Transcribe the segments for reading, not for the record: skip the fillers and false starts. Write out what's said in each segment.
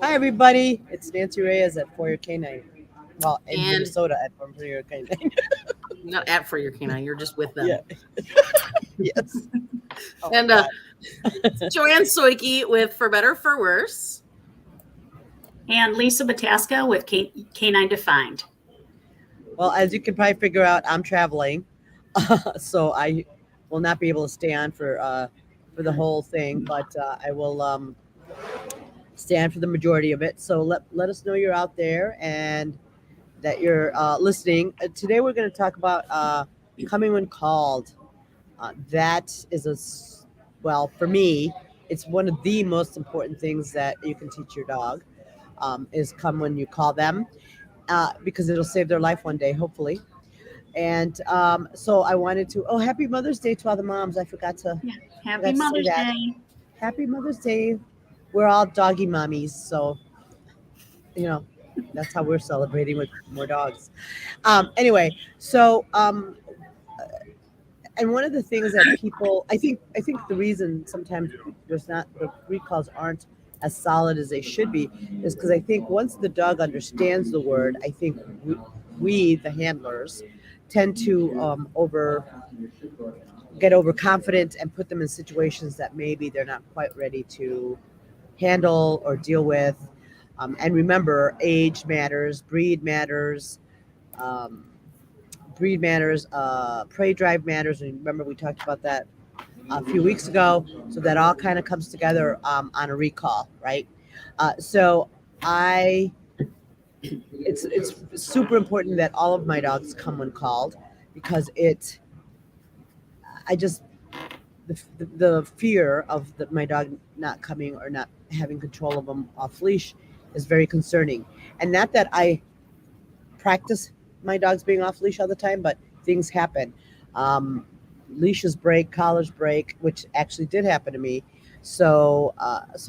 Hi, everybody. It's Nancy Reyes at For Your Canine. Well, in And Minnesota at For Your Canine. not at for your canine, you're just with them. Yeah. Yes. Oh my And God. Joanne Soike with For Better For Worse. And Lisa Bataska with Canine Defined. Well, as you can probably figure out, I'm traveling, so I will not be able to stay on for the whole thing, but I will stay on for the majority of it. So let us know you're out there and that you're listening. Today we're going to talk about coming when called. That is well, for me, it's one of the most important things that you can teach your dog is come when you call them because it'll save their life one day, hopefully. And so I wanted to. Oh, happy Mother's Day to all the moms! I Yeah. forgot Happy to say Mother's that. Day. Happy Mother's Day. We're all doggy mommies, so you know that's how we're celebrating with more dogs. Anyway, so and one of the things that people, I think the reason sometimes there's not the recalls aren't as solid as they should be is because I think once the dog understands the word, I think we the handlers tend to get overconfident and put them in situations that maybe they're not quite ready to handle or deal with. And remember, age matters, um, prey drive matters. And remember, we talked about that a few weeks ago. So that all kind of comes together on a recall, right? So I, it's super important that all of my dogs come when called because I just the fear of my dog not coming or not having control of them off leash is very concerning. And not that I practice my dogs being off leash all the time, but things happen. Um, Leashes break, collars break, which actually did happen to me. So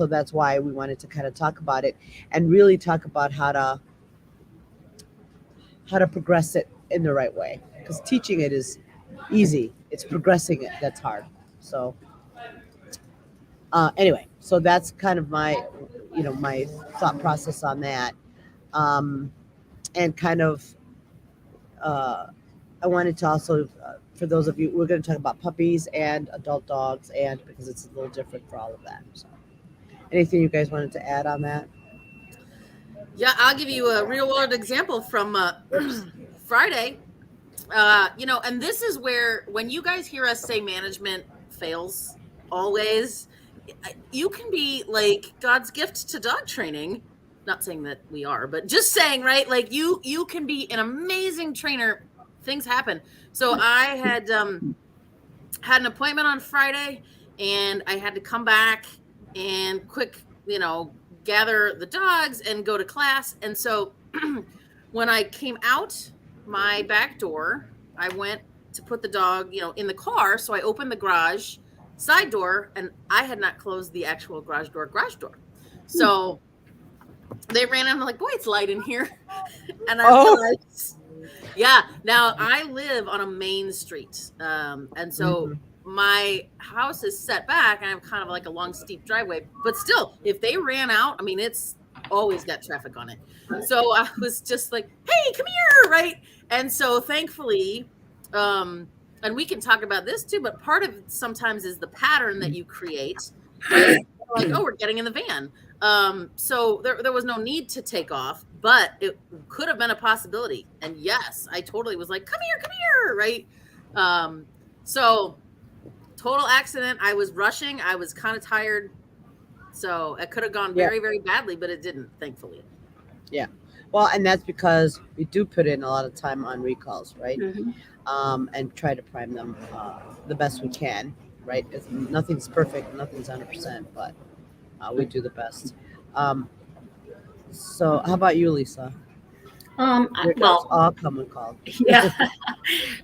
that's why we wanted to kind of talk about it and really talk about how to progress it in the right way. Because teaching it is easy; it's progressing it that's hard. So anyway, so that's kind of my thought process on that, um, and kind of uh, I wanted to also, for those of you, we're going to talk about puppies and adult dogs, and because it's a little different for all of that. So, anything you guys wanted to add on that? Yeah, I'll give you a real world example from Oops. Friday. And this is where when you guys hear us say management fails always, you can be like God's gift to dog training. Not saying that we are, but just saying, right? Like you can be an amazing trainer. Things happen. So I had an appointment on Friday and I had to come back and quick, gather the dogs and go to class. And so when I came out my back door, I went to put the dog, in the car. So I opened the garage side door and I had not closed the actual garage door. So they ran in. I'm like, boy, it's light in here. And I Oh, realized, yeah, now I live on a main street. And so mhm. my house is set back and I have kind of like a long, steep driveway. But still, if they ran out, I mean, it's always got traffic on it. So I was just like, hey, come here, right? And so thankfully, and we can talk about this too, but part of it sometimes is the pattern that you create, right? Like, oh, we're getting in the van. So there was no need to take off, but it could have been a possibility. And yes, I totally was like, come here, right? So total accident. I was rushing. I was kind of tired. So it could have gone Yeah, very, very badly, but it didn't, thankfully. yeah. Well, and that's because we do put in a lot of time on recalls, right? Mm-hmm. And try to prime them the best we can, right? Nothing's perfect, nothing's 100%, but we do the best. Um, so, how about you, Lisa? Your dogs Well, all come when called. yeah.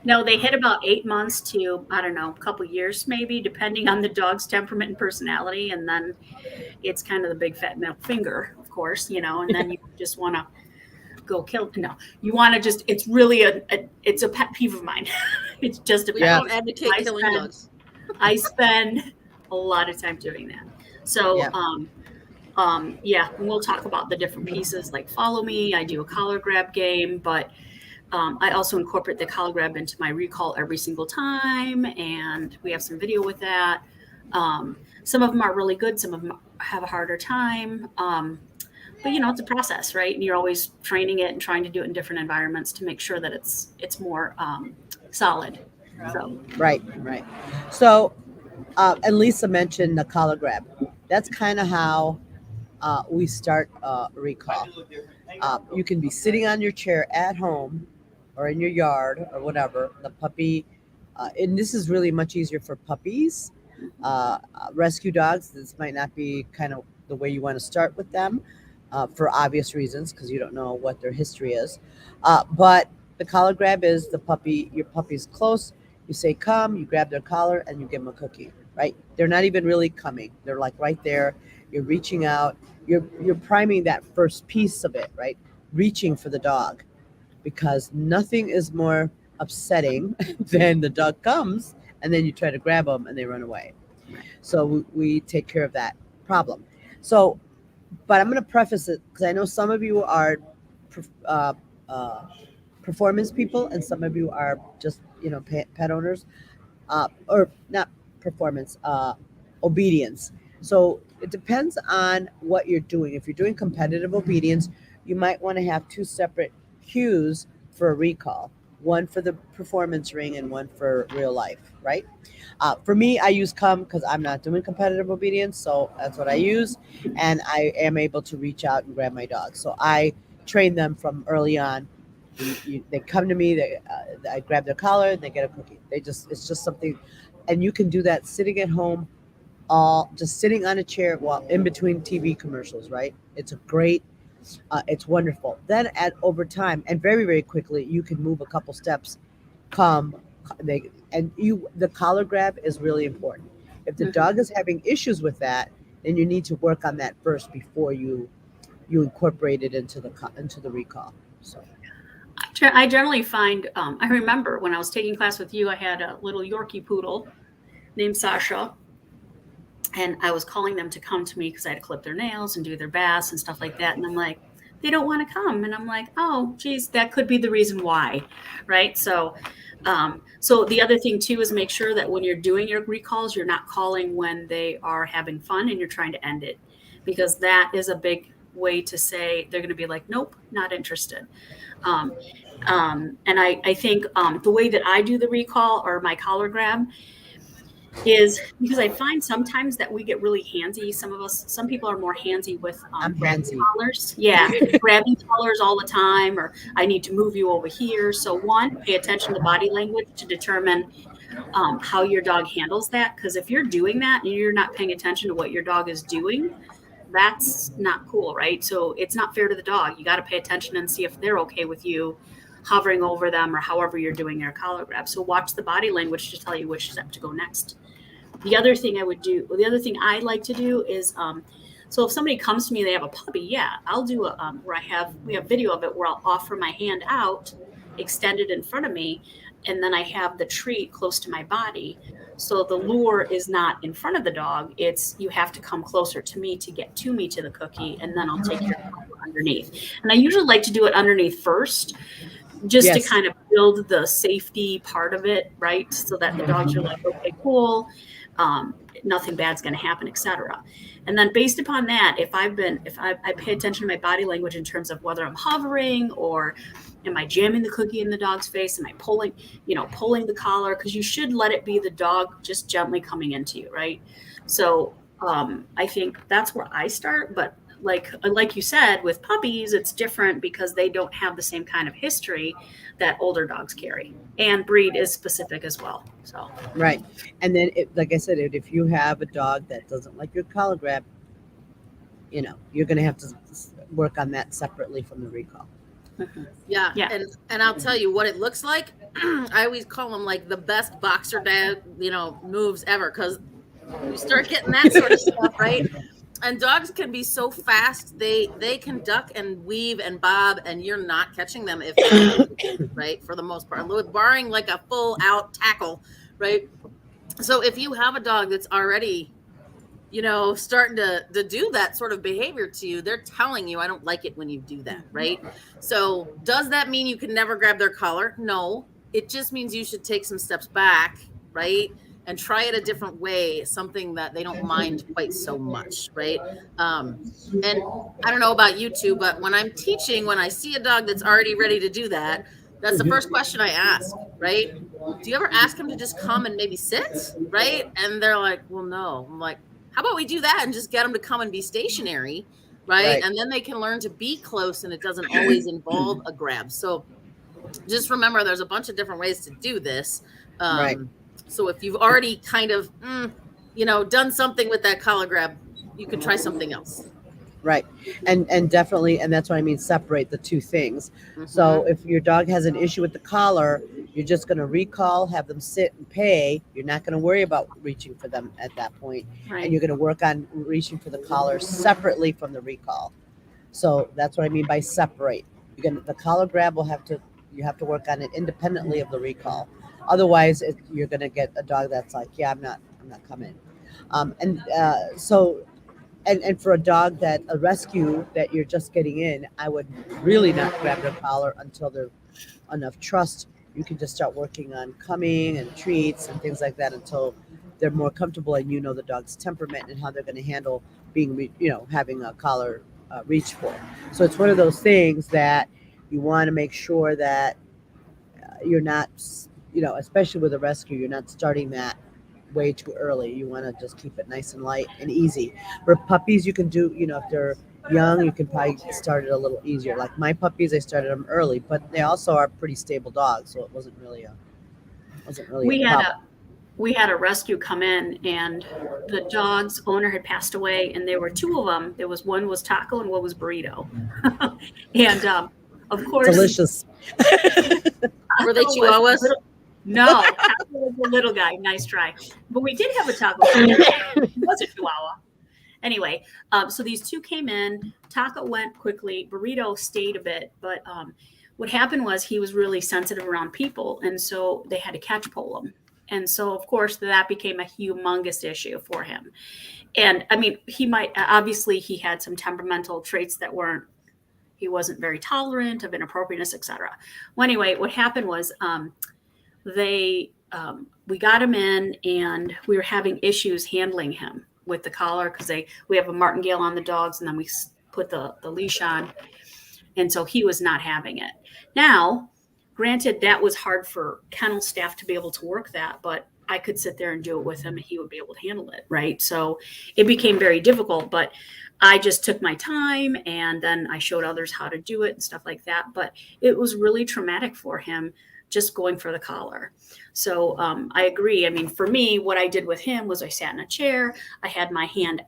No, they hit about 8 months to, I don't know, a couple years maybe, depending on the dog's temperament and personality. And then it's kind of the big fat middle finger, of course, and then you just want to go kill. No, you want to just, it's really it's a pet peeve of mine. It's just a We pet Yeah, don't peeve. advocate I killing spend, dogs. I spend a lot of time doing that. So, yeah. Yeah, and we'll talk about the different pieces like follow me. I do a collar grab game, but I also incorporate the collar grab into my recall every single time, and we have some video with that. Some of them are really good, some of them have a harder time. But it's a process, right? And you're always training it and trying to do it in different environments to make sure that it's more solid. So Right. So, and Lisa mentioned the collar grab. That's kind of how we start recall. You can be sitting on your chair at home or in your yard or whatever. The puppy, and this is really much easier for puppies. Rescue dogs, this might not be kind of the way you want to start with them for obvious reasons because you don't know what their history is. But the collar grab is your puppy's close. You say come, you grab their collar, and you give them a cookie. Right? They're not even really coming. They're like right there. You're reaching out. You're priming that first piece of it, right? Reaching for the dog, because nothing is more upsetting than the dog comes and then you try to grab them and they run away. So we take care of that problem. So, but I'm going to preface it because I know some of you are uh, performance people and some of you are just pet owners, or not performance, obedience. So it depends on what you're doing. If you're doing competitive obedience, you might want to have two separate cues for a recall, one for the performance ring and one for real life, right? For me, I use come because I'm not doing competitive obedience, so that's what I use, and I am able to reach out and grab my dog. So I train them from early on. They come to me, I grab their collar, and they get a cookie. It's just something, and you can do that sitting at home, all just sitting on a chair while in between TV commercials, right? It's wonderful. Then over time and very, very quickly, you can move a couple steps, come, the collar grab is really important. If the dog is having issues with that, then you need to work on that first before you incorporate it into the recall. So I generally find, I remember when I was taking class with you, I had a little Yorkie poodle named Sasha, and I was calling them to come to me because I had to clip their nails and do their baths and stuff like that. And I'm like, they don't want to come. And I'm like, oh, geez, that could be the reason why. Right. So the other thing too is make sure that when you're doing your recalls, you're not calling when they are having fun and you're trying to end it, because that is a big way to say they're going to be like, nope, not interested. And I think the way that I do the recall or my collar grab is because I find sometimes that we get really handsy. Some people are more handsy with I'm grabbing handsy. collars. Yeah, grabbing collars all the time, or I need to move you over here. So one, pay attention to body language to determine how your dog handles that. Because if you're doing that and you're not paying attention to what your dog is doing, that's not cool, right? So it's not fair to the dog. You got to pay attention and see if they're okay with you hovering over them or however you're doing your collar grab. So watch the body language to tell you which step to go next. The other thing I like to do is, so if somebody comes to me, they have a puppy, yeah, I'll do where we have video of it where I'll offer my hand out, extended in front of me, and then I have the treat close to my body. So the lure is not in front of the dog. It's you have to come closer to me to get to me to the cookie, and then I'll take your collar underneath. And I usually like to do it underneath first, just Yes. to kind of build the safety part of it, right? So that the dogs are like, okay, cool. Nothing bad's going to happen, etc. And then based upon that, if I pay attention to my body language in terms of whether I'm hovering or am I jamming the cookie in the dog's face, am I pulling the collar, because you should let it be the dog just gently coming into you, right? So I think that's where I start. But like you said, with puppies, it's different because they don't have the same kind of history that older dogs carry, and breed is specific as well. So Right. And then, like I said, if you have a dog that doesn't like your collar grab, you're going to have to work on that separately from the recall. Yeah. And I'll tell you what it looks like. I always call them like the best boxer dad, moves ever, because you start getting that sort of stuff, right? And dogs can be so fast, they can duck and weave and bob, and you're not catching them right, for the most part, barring like a full out tackle, right? So if you have a dog that's already starting to do that sort of behavior to you, they're telling you, I don't like it when you do that, right? So does that mean you can never grab their collar? No, it just means you should take some steps back, right? And try it a different way, something that they don't mind quite so much, right? And I don't know about you two, but when I'm teaching, when I see a dog that's already ready to do that, that's the first question I ask, right? Do you ever ask him to just come and maybe sit, right? And they're like, well, no. I'm like, how about we do that and just get them to come and be stationary, right? And then they can learn to be close, and it doesn't always involve a grab. So just remember, there's a bunch of different ways to do this. Right. So if you've already kind of, done something with that collar grab, you can try something else. Right. And definitely, and that's what I mean, separate the two things. So if your dog has an issue with the collar, you're just going to recall, have them sit and pay. You're not going to worry about reaching for them at that point. Right. And you're going to work on reaching for the collar separately from the recall. So that's what I mean by separate. The collar grab you have to work on it independently of the recall. Otherwise, you're going to get a dog that's like, yeah, I'm not coming. And for a rescue that you're just getting in, I would really not grab their collar until there's enough trust. You can just start working on coming and treats and things like that until they're more comfortable and the dog's temperament and how they're going to handle being, having a collar reached for. So it's one of those things that you want to make sure that you're not, especially with a rescue, you're not starting that way too early. You want to just keep it nice and light and easy. For puppies, you can do, if they're young, you can probably start it a little easier. Like my puppies, I started them early, but they also are pretty stable dogs, so it wasn't really a problem. We had a rescue come in, and the dog's owner had passed away, and there were two of them. One was Taco and one was Burrito. And of course, delicious. Were they Chihuahuas? No, Taco was a little guy. Nice try. But we did have a Taco. He was a Chihuahua. Anyway, so these two came in. Taco went quickly. Burrito stayed a bit. But what happened was he was really sensitive around people. And so they had to catch pole him. And so, of course, that became a humongous issue for him. And, I mean, he had some temperamental traits that he wasn't very tolerant of inappropriateness, etc. Well, anyway, what happened was we got him in, and we were having issues handling him with the collar because we have a martingale on the dogs, and then we put the leash on, and so he was not having it. Now, granted, that was hard for kennel staff to be able to work that, but I could sit there and do it with him, and he would be able to handle it, right? So it became very difficult, but I just took my time, and then I showed others how to do it and stuff like that. But it was really traumatic for him just going for the collar. So I agree. I mean, for me, what I did with him was I sat in a chair. I had my hand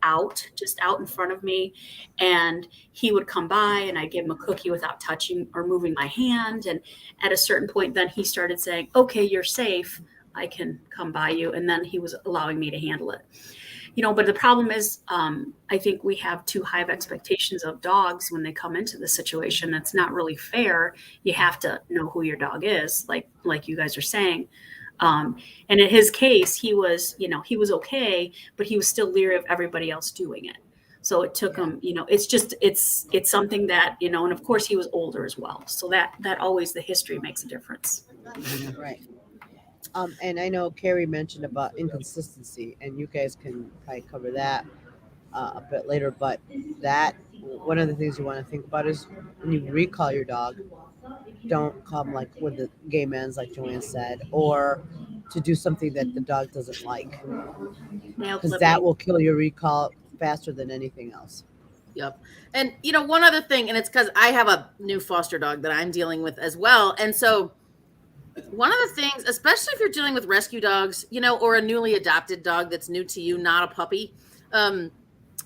just out in front of me, and he would come by, and I'd give him a cookie without touching or moving my hand. And at a certain point, then he started saying, okay, you're safe. I can come by you. And then he was allowing me to handle it. But the problem is, I think we have too high of expectations of dogs when they come into the situation. That's not really fair. You have to know who your dog is, like you guys are saying. And in his case, he was okay, but he was still leery of everybody else doing it. So it took him, it's something that, and of course he was older as well. So that always, the history makes a difference. Right. And I know Carrie mentioned about inconsistency, and you guys can probably cover that a bit later. But one of the things you want to think about is when you recall your dog, don't come like with the game ends, like Joanne said, or to do something that the dog doesn't like, because that will kill your recall faster than anything else. Yep. And, one other thing, and it's because I have a new foster dog that I'm dealing with as well. And so one of the things, especially if you're dealing with rescue dogs, or a newly adopted dog that's new to you, not a puppy,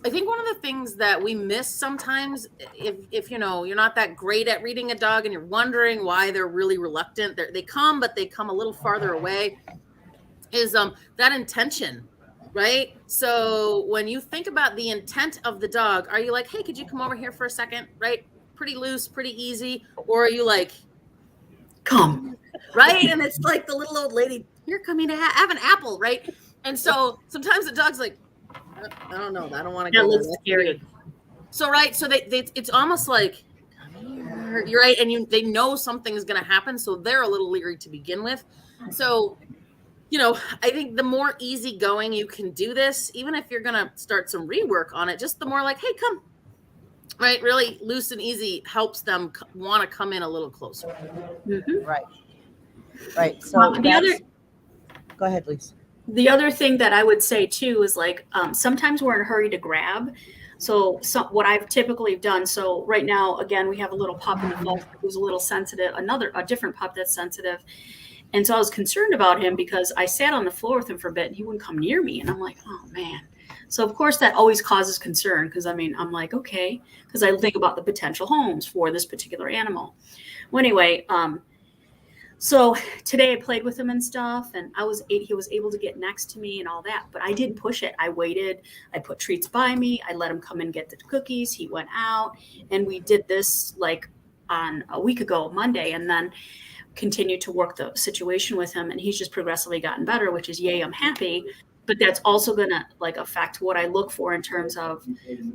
I think one of the things that we miss sometimes, if you're not that great at reading a dog and you're wondering why they're really reluctant, they come, but they come a little farther away, is that intention, right? So when you think about the intent of the dog, are you like, hey, could you come over here for a second, right? Pretty loose, pretty easy. Or are you like, come, right? And it's like the little old lady, you're coming to have an apple, right? And so sometimes the dog's like, I don't know. I don't want to That go there. looks That's scary. weird. So right, so they it's almost like, come here. You're right, and they know something is going to happen, so they're a little leery to begin with. So, I think the more easygoing you can do this, even if you're going to start some rework on it, just the more like, hey, come, right, really loose and easy helps them want to come in a little closer. Mhm. Right. So go ahead, Lisa. The other thing that I would say too is like sometimes we're in a hurry to grab. So what I've typically done. So right now, again, we have a little pup in the foster who's a little sensitive. A different pup that's sensitive. And so I was concerned about him because I sat on the floor with him for a bit and he wouldn't come near me. And I'm like, oh man. So of course that always causes concern because I'm like, okay, because I think about the potential homes for this particular animal. Well, anyway, so today I played with him and stuff, and he was able to get next to me and all that, but I didn't push it. I waited. I put treats by me. I let him come and get the cookies. He went out, and we did this like on a week ago, Monday, and then continued to work the situation with him, and he's just progressively gotten better, which is yay, I'm happy. But that's also gonna like affect what I look for in terms of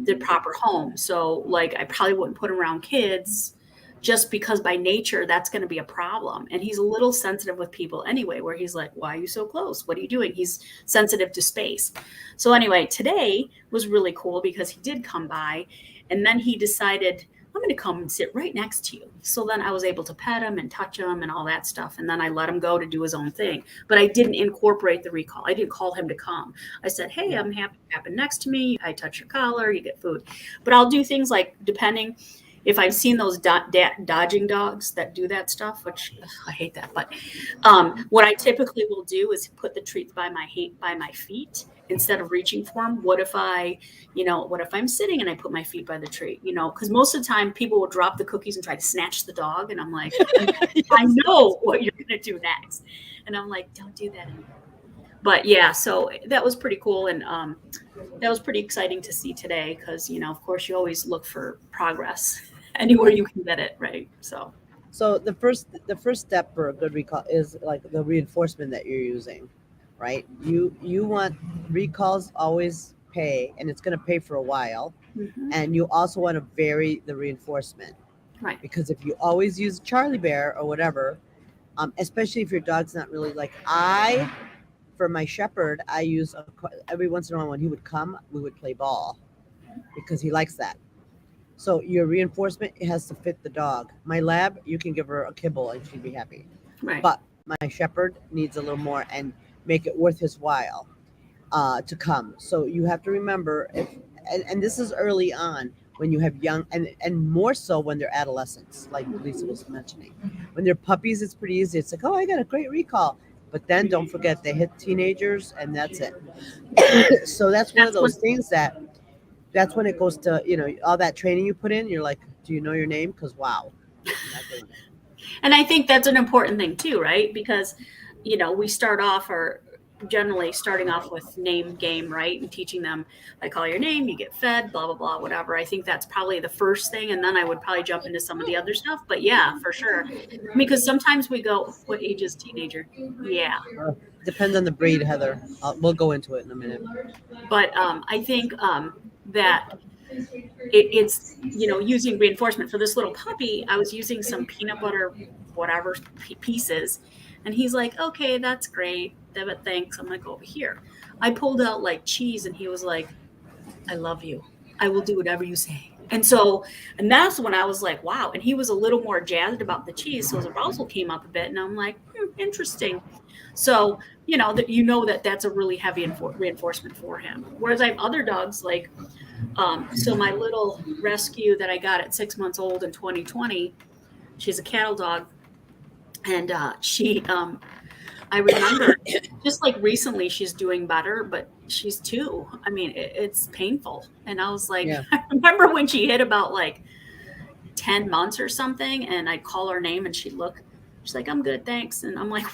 the proper home. So like I probably wouldn't put him around kids just because by nature that's going to be a problem. And he's a little sensitive with people anyway, where he's like, why are you so close? What are you doing? He's sensitive to space. So anyway, today was really cool because he did come by and then he decided, I'm going to come and sit right next to you. So then I was able to pet him and touch him and all that stuff. And then I let him go to do his own thing. But I didn't incorporate the recall. I didn't call him to come. I said, hey, I'm happy to happen next to me. I touch your collar, you get food. But I'll do things like, depending, if I've seen those dodging dogs that do that stuff, which I hate that, but what I typically will do is put the treats by my feet instead of reaching for them. What if I'm sitting and I put my feet by the treat, because most of the time people will drop the cookies and try to snatch the dog. And I'm like, I know what you're going to do next. And I'm like, don't do that anymore. But yeah, so that was pretty cool. And that was pretty exciting to see today because, of course, you always look for progress anywhere you can get it, right? So the first step for a good recall is like the reinforcement that you're using, right? You want recalls always pay, and it's going to pay for a while. Mm-hmm. And you also want to vary the reinforcement, right? Because if you always use Charlie Bear or whatever, especially if your dog's not really like for my shepherd, I use every once in a while when he would come, we would play ball because he likes that. So your reinforcement has to fit the dog. My lab, you can give her a kibble and she'd be happy. Right. But my shepherd needs a little more and make it worth his while to come. So you have to remember and this is early on when you have young and more so when they're adolescents, like Lisa was mentioning. When they're puppies, it's pretty easy. It's like, oh, I got a great recall. But then don't forget they hit teenagers and that's it. So that's one of those things that's when it goes to, all that training you put in. You're like, do you know your name? Because wow. I'm not doing it. And I think that's an important thing too, right? Because, we start off or generally starting off with name game, right? And teaching them, I call your name, you get fed, blah, blah, blah, whatever. I think that's probably the first thing. And then I would probably jump into some of the other stuff. But yeah, for sure. Because sometimes we go, what age is teenager? Yeah. Depends on the breed, Heather. We'll go into it in a minute. But I think that it's, using reinforcement for this little puppy. I was using some peanut butter, whatever pieces. And he's like, okay, that's great. But thanks. I'm going to go over here. I pulled out like cheese and he was like, I love you. I will do whatever you say. And that's when I was like, wow. And he was a little more jazzed about the cheese. So his arousal came up a bit and I'm like, interesting. So, that's a really heavy reinforcement for him. Whereas I have other dogs like, so my little rescue that I got at 6 months old in 2020, she's a cattle dog. And she, I remember just like recently she's doing better, but she's 2. I mean, it's painful. And I was like, I remember when she hit about like 10 months or something and I'd call her name and she'd look, she's like, I'm good, thanks. And I'm like,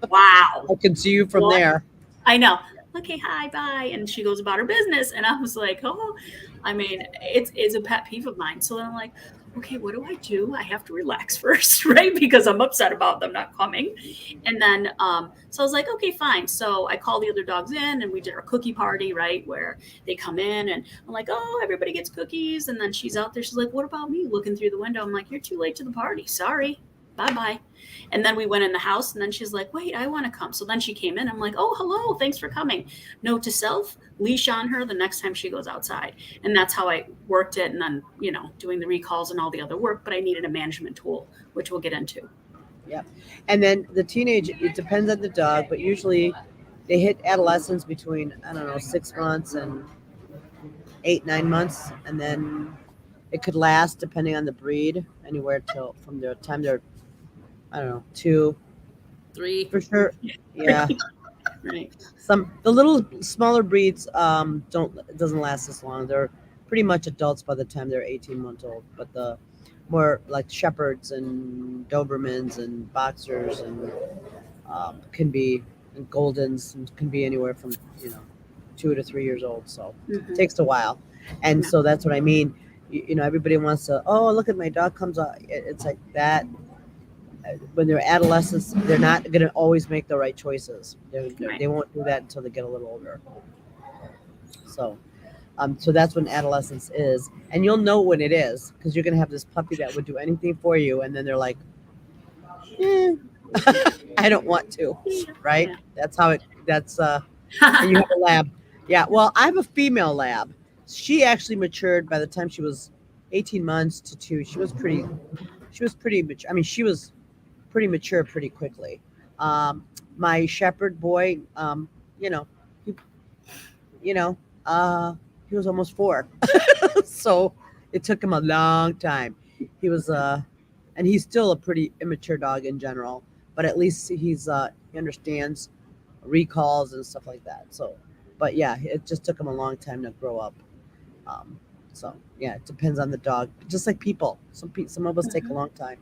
wow. I can see you from there. I know. Okay, hi, bye. And she goes about her business. And I was like, oh, I mean, it's a pet peeve of mine. So then I'm like, okay, what do? I have to relax first, right? Because I'm upset about them not coming. And then, so I was like, okay, fine. So I called the other dogs in and we did our cookie party, right? Where they come in and I'm like, oh, everybody gets cookies. And then she's out there. She's like, what about me? Looking through the window. I'm like, you're too late to the party. Sorry. Bye-bye. And then we went in the house and then she's like, wait, I want to come. So then she came in. I'm like, oh, hello. Thanks for coming. Note to self, leash on her the next time she goes outside. And that's how I worked it. And then, doing the recalls and all the other work, but I needed a management tool, which we'll get into. Yeah. And then the teenage, it depends on the dog, but usually they hit adolescence between, 6 months and 8-9 months. And then it could last, depending on the breed, anywhere till from the time they're 2, 3 for sure. Yeah. Right. The little smaller breeds doesn't last as long. They're pretty much adults by the time they're 18 months old. But the more like shepherds and Dobermans and boxers and can be and Goldens and can be anywhere from 2 to 3 years old. So it takes a while, and so that's what I mean. Everybody wants to. Oh, look at my dog comes out. It's like that. When they're adolescents, they're not going to always make the right choices. They won't do that until they get a little older. So that's when adolescence is. And you'll know when it is because you're going to have this puppy that would do anything for you. And then they're like, I don't want to. Right? Yeah. That's how and you have a lab. Yeah. Well, I have a female lab. She actually matured by the time she was 18 months to 2. She was pretty mature. I mean, she was pretty mature pretty quickly. My shepherd boy, he was almost 4. So it took him a long time. He was, and he's still a pretty immature dog in general, but at least he understands recalls and stuff like that. So, but yeah, it just took him a long time to grow up. So yeah, it depends on the dog. Just like people, some of us take a long time.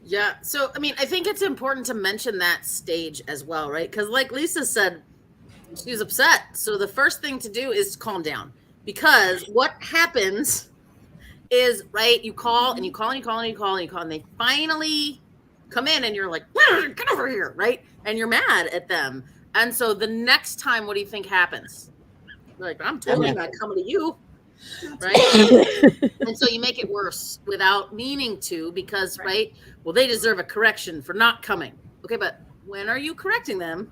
Yeah. So, I mean, I think it's important to mention that stage as well, right? Because like Lisa said, she was upset. So the first thing to do is calm down, because what happens is, right, you call and you call and you call and you call and you call and they finally come in and you're like, get over here, right? And you're mad at them. And so the next time, what do you think happens? You're like, I'm totally not coming to you, right? And so you make it worse without meaning to, because, right, well, they deserve a correction for not coming. Okay, but when are you correcting them?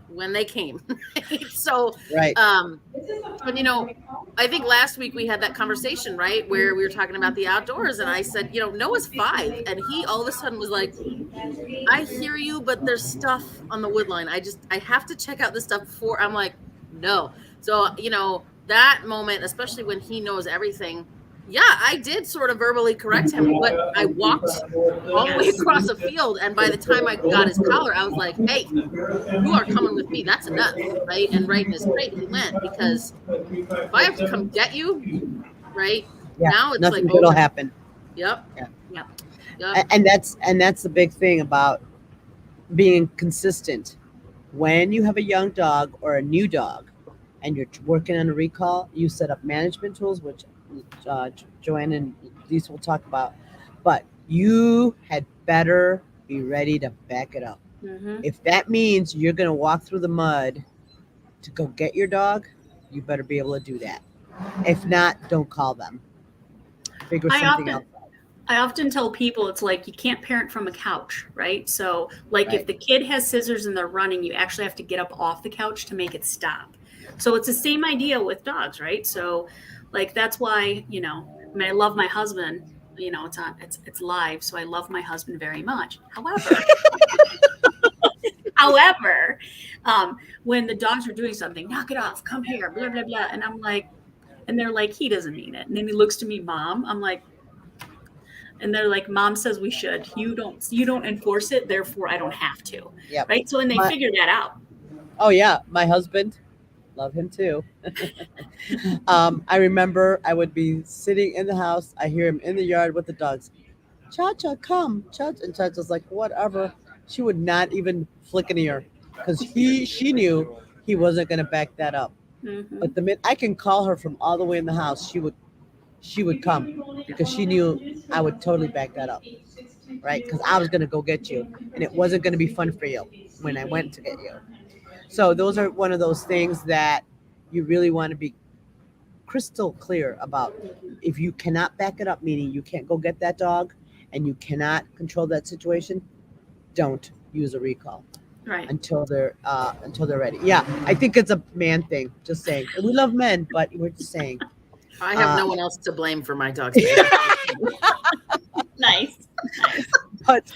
When they came. So, right. And I think last week we had that conversation, right, where we were talking about the outdoors, and I said, Noah's 5, and he all of a sudden was like, I hear you, but there's stuff on the wood line. I have to check out this stuff before. I'm like, no. So, that moment, especially when he knows everything, yeah, I did sort of verbally correct him, but I walked all the way across the field, and by the time I got his collar, I was like, hey, you are coming with me. That's enough, right? And right in his crate, he went, because if I have to come get you, right, now it's nothing like, good'll happen. Yep. Yep. And that's the big thing about being consistent. When you have a young dog or a new dog and you're working on a recall, you set up management tools, which Joanne and Lisa will talk about, but you had better be ready to back it up. Mm-hmm. If that means you're going to walk through the mud to go get your dog, you better be able to do that. If not, don't call them. Figure something else out. I often tell people it's like you can't parent from a couch, right? So like if the kid has scissors and they're running, you actually have to get up off the couch to make it stop. So it's the same idea with dogs, right? So like that's why, I love my husband, it's live, so I love my husband very much. However, when the dogs are doing something, knock it off, come here, blah, blah, blah. And I'm like, and they're like, he doesn't mean it. And then he looks to me, Mom. I'm like, and they're like, Mom says we should. You don't enforce it, therefore I don't have to. Yep. Right? So when they figure that out. Oh yeah, my husband, love him too. I remember I would be sitting in the house. I hear him in the yard with the dogs. Cha-Cha, come. Cha-Cha. And Cha-Cha's like, whatever. She would not even flick an ear because she knew he wasn't going to back that up. Mhm. But the minute I can call her from all the way in the house, she would come because she knew I would totally back that up, right? Because I was gonna go get you, and it wasn't gonna be fun for you when I went to get you. So those are one of those things that you really want to be crystal clear about. Mhm. If you cannot back it up, meaning you can't go get that dog and you cannot control that situation, don't use a recall Right. until they're ready. Yeah, I think it's a man thing. Just saying. We love men, but we're just saying. I have Uh, no one else to blame for my dog's behavior. Nice. Nice. but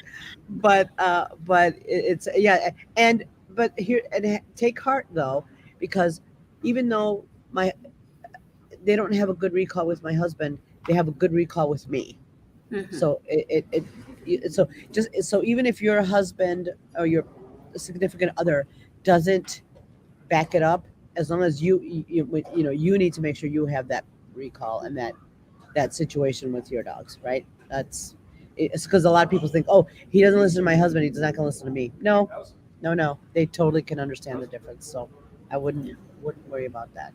but it's yeah, and but here and take heart though, because even though my they don't have a good recall with my husband, they have a good recall with me. Mhm. So so just so even if your husband or your significant other doesn't back it up, as long as you know you need to make sure you have that recall and that situation with your dogs, right? That's it's because a lot of people think, oh, he doesn't listen to my husband, he's not going to listen to me. No, no, no, they totally can understand the difference. So I wouldn't worry about that.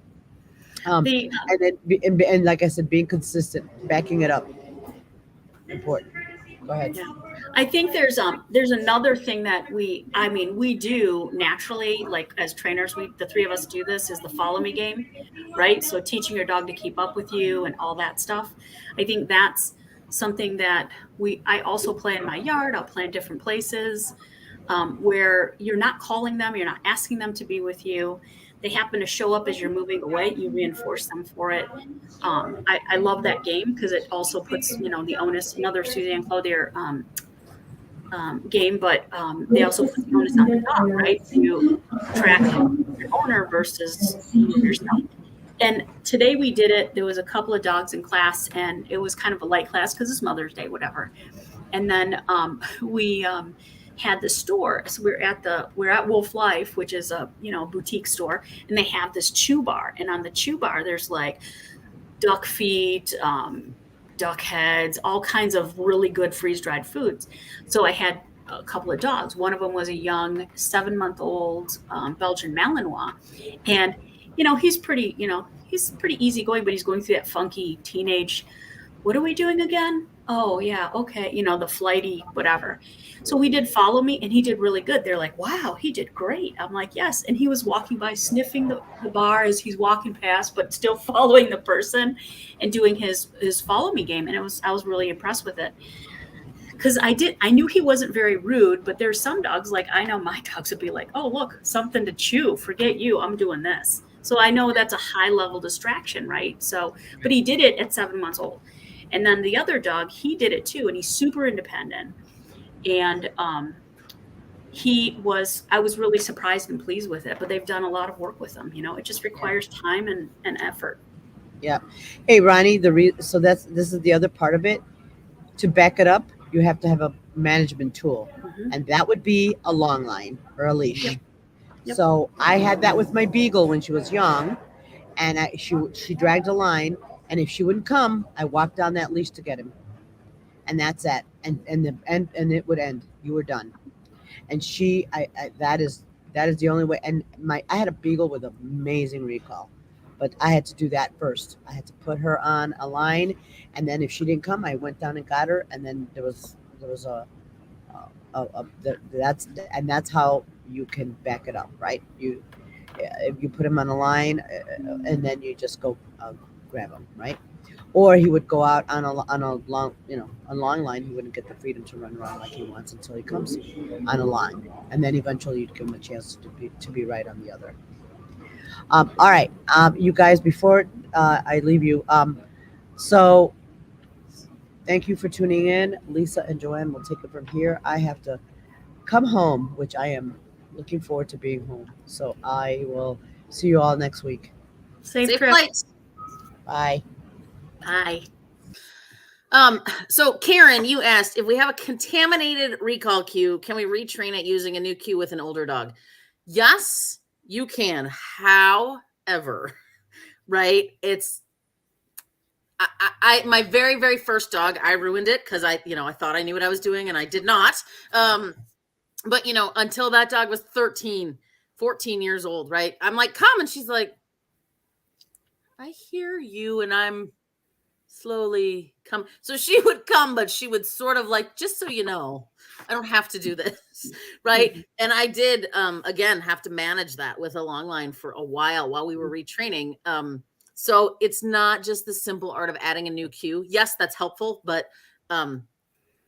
The And then and like I said, being consistent, backing it up, important. Go ahead. Yeah. I think there's another thing that we do naturally, like as trainers, the three of us do this, is the follow me game, right? So teaching your dog to keep up with you and all that stuff. I think that's something that I also play in my yard. I'll play in different places, where you're not calling them, you're not asking them to be with you. They happen to show up as you're moving away, you reinforce them for it. I love that game because it also puts, the onus, another Suzanne Clothier game, but they also put the onus on the dog, right? To track your owner versus yourself. And today we did it. There was a couple of dogs in class, and it was kind of a light class because it's Mother's Day, whatever. And then we had the store. So we're at Wolf Life, which is a boutique store, and they have this chew bar. And on the chew bar, there's like duck feet, duck heads, all kinds of really good freeze dried foods. So I had a couple of dogs. One of them was a young 7-month-old Belgian Malinois, and he's pretty easygoing, but he's going through that funky teenage. What are we doing again? Oh yeah, okay. The flighty whatever. So we did follow me, and he did really good. They're like, wow, he did great. I'm like, yes. And he was walking by, sniffing the bar as he's walking past, but still following the person and doing his follow me game. And I was really impressed with it. Because I knew he wasn't very rude, but there's some dogs, like I know my dogs would be like, oh, look, something to chew. Forget you. I'm doing this. So I know that's a high level distraction, right? So, but he did it at 7 months old. And then the other dog, he did it too. And he's super independent. And I was really surprised and pleased with it, but they've done a lot of work with him. It just requires time and effort. Yeah. Hey, Ronnie, so this is the other part of it. To back it up, you have to have a management tool, and that would be a long line or a leash. Yep. Yep. So I had that with my beagle when she was young, and she dragged a line, and if she wouldn't come, I walked down that leash to get him, and that's it. And it would end. You were done. And that is the only way. And I had a beagle with amazing recall, but I had to do that first. I had to put her on a line, and then if she didn't come, I went down and got her. And then there was that's how you can back it up, right? If you put him on a line, and then you just go grab him, right? Or he would go out on a long, a long line. He wouldn't get the freedom to run around like he wants until he comes on a line, and then eventually you'd give him a chance to be right on the other. All right, you guys. Before I leave you, so thank you for tuning in. Lisa and Joanne will take it from here. I have to come home, which I am looking forward to being home. So I will see you all next week. Safe Safe trip. flights. Bye. Bye. So Karen, you asked if we have a contaminated recall cue, can we retrain it using a new cue with an older dog? Yes, you can. However, right? It's my very, very first dog, I ruined it because I thought I knew what I was doing and I did not. But until that dog was 13, 14 years old, right? I'm like, come, and she's like, I hear you, and I'm slowly come. So she would come, but she would sort of like, just so you know, I don't have to do this. Right. And I did, again, have to manage that with a long line for a while we were retraining. So it's not just the simple art of adding a new cue. Yes, that's helpful, but,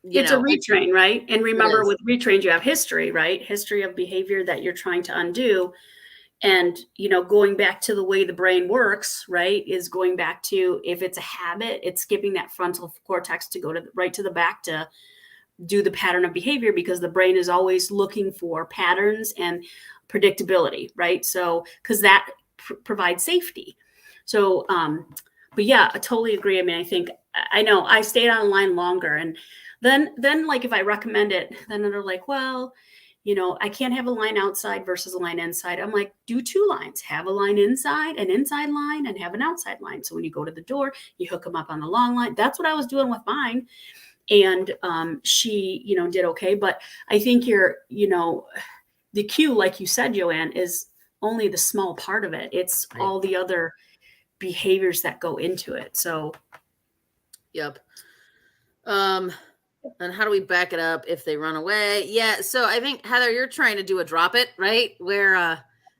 it's a retrain, right? And remember, with retrains, you have history, right? History of behavior that you're trying to undo. And, going back to the way the brain works, right, is going back to, if it's a habit, it's skipping that frontal cortex to go right to the back to do the pattern of behavior, because the brain is always looking for patterns and predictability, right? So, because that provides safety. So, but yeah, I totally agree. I mean, I know I stayed on line longer, and then like if I recommend it, then they're like, well, I can't have a line outside versus a line inside. I'm like, do 2 lines, have a line inside, an inside line, and have an outside line. So when you go to the door, you hook them up on the long line. That's what I was doing with mine. And she, did okay. But I think the cue, like you said, Joanne, is only the small part of it. It's right. All the other behaviors that go into it. So. Yep. And how do we back it up if they run away? Yeah. So I think, Heather, you're trying to do a drop it, right? Where,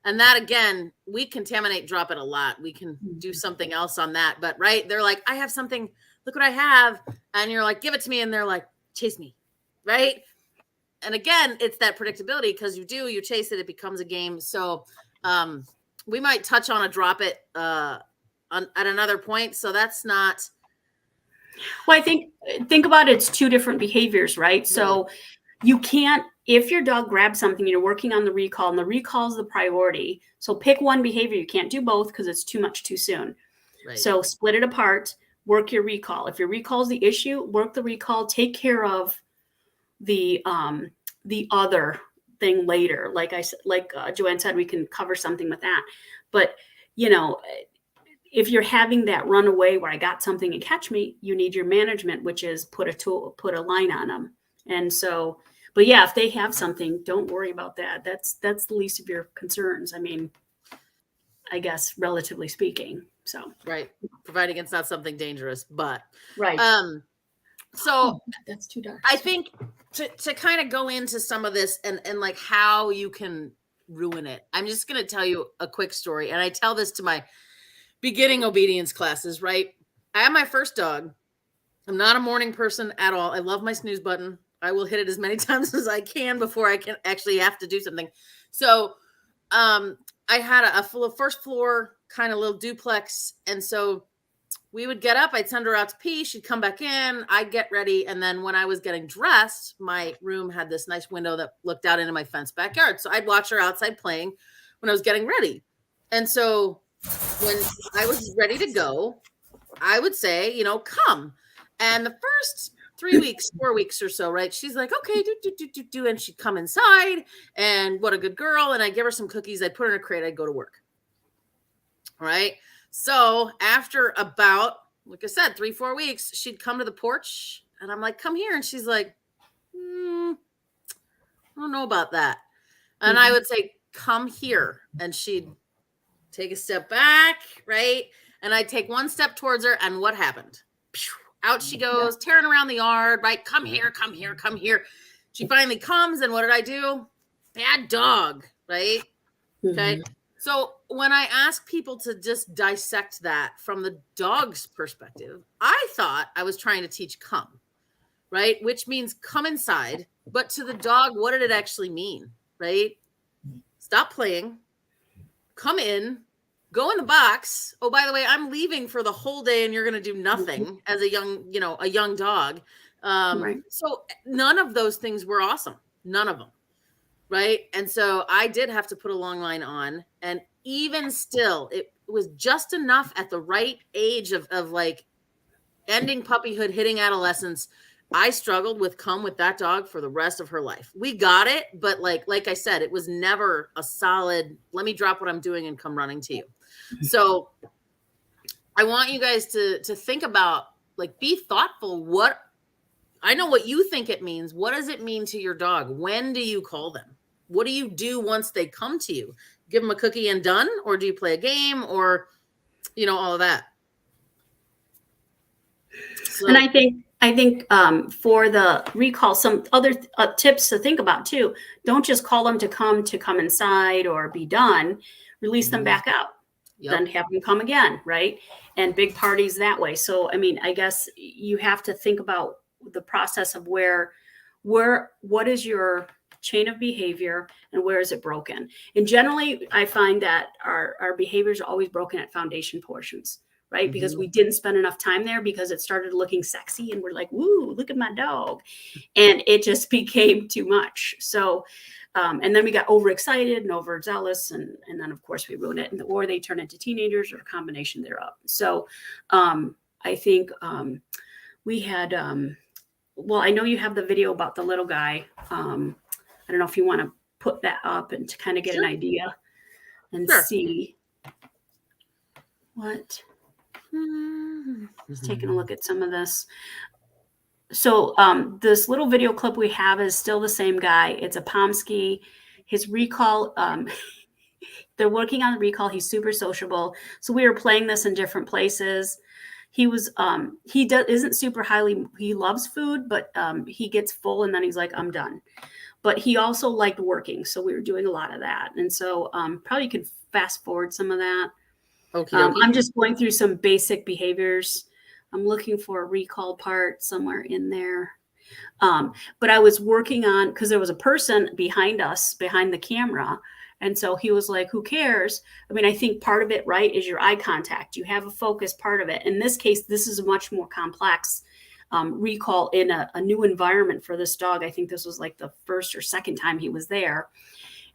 and that again, we contaminate drop it a lot. We can do something else on that, but right. They're like, I have something, look what I have. And you're like, give it to me. And they're like, chase me. Right. And again, it's that predictability, because you chase it, it becomes a game. So, we might touch on a drop it, at another point. So that's not. Well, I think about it, it's 2 different behaviors, right? So you can't, if your dog grabs something, you're working on the recall, and the recall is the priority. So pick one behavior. You can't do both because it's too much too soon. Right. So split it apart, work your recall. If your recall is the issue, work the recall, take care of the other thing later. Like Joanne said, we can cover something with that. But, if you're having that runaway where I got something and catch me, you need your management, which is put a line on them. And so, but yeah, if they have something, don't worry about that. That's the least of your concerns. I mean, I guess, relatively speaking. So, right. Providing it's not something dangerous, but right. So that's too dark. I think to kind of go into some of this and like how you can ruin it. I'm just going to tell you a quick story. And I tell this to my beginning obedience classes, right? I have my first dog. I'm not a morning person at all. I love my snooze button. I will hit it as many times as I can before I can actually have to do something. So, I had a full first floor kind of little duplex. And so we would get up, I'd send her out to pee. She'd come back in, I'd get ready. And then when I was getting dressed, my room had this nice window that looked out into my fenced backyard. So I'd watch her outside playing when I was getting ready. And so when I was ready to go, I would say, come. And the first 3 weeks, 4 weeks or so, right? She's like, okay, do. And she'd come inside, and what a good girl. And I'd give her some cookies. I'd put her in a crate. I'd go to work. All right. So after about, like I said, 3-4 weeks, she'd come to the porch, and I'm like, come here. And she's like, I don't know about that. And I would say, come here. And she'd take a step back, right? And I'd take 1 step towards her, and what happened? Out she goes, tearing around the yard, right? Come here, come here, come here. She finally comes, and what did I do? Bad dog, right? Okay. So when I ask people to just dissect that from the dog's perspective, I thought I was trying to teach come, right? Which means come inside. But to the dog, what did it actually mean, right? Stop playing, come in, go in the box. Oh, by the way, I'm leaving for the whole day, and you're going to do nothing as a young dog. Right. So none of those things were awesome. None of them. Right. And so I did have to put a long line on, and even still, it was just enough at the right age of like ending puppyhood, hitting adolescence. I struggled with come with that dog for the rest of her life. We got it, but like I said, it was never a solid, let me drop what I'm doing and come running to you. So I want you guys to think about, like, be thoughtful. What, I know what you think it means. What does it mean to your dog? When do you call them? What do you do once they come to you? Give them a cookie and done? Or do you play a game? Or all of that. So, And I think for the recall, some other tips to think about too. Don't just call them to come inside or be done. Release them back out. Then have them come again, right? And big parties that way. So, I mean, I guess you have to think about the process of what is your chain of behavior and where is it broken? And generally, I find that our behaviors are always broken at foundation portions, right? Because we didn't spend enough time there because it started looking sexy and we're like, woo, look at my dog. And it just became too much. So, and then we got overexcited and overzealous, and then of course we ruin it, or they turn into teenagers or a combination thereof. So I think we had, well, I know you have the video about the little guy. I don't know if you want to put that up and to kind of get an idea and see what. Just taking a look at some of this. So this little video clip we have is still the same guy. It's a Pomsky. His recall, they're working on the recall. He's super sociable. So we were playing this in different places. He was, isn't super highly, he loves food, but he gets full and then he's like, I'm done. But he also liked working. So we were doing a lot of that. And so probably you could fast forward some of that. Okay. I'm just going through some basic behaviors. I'm looking for a recall part somewhere in there. But I was working on, because there was a person behind us, behind the camera. And so he was like, who cares? I mean, I think part of it, right, is your eye contact. You have a focus part of it. In this case, this is a much more complex recall in a new environment for this dog. I think this was like the first or second time he was there.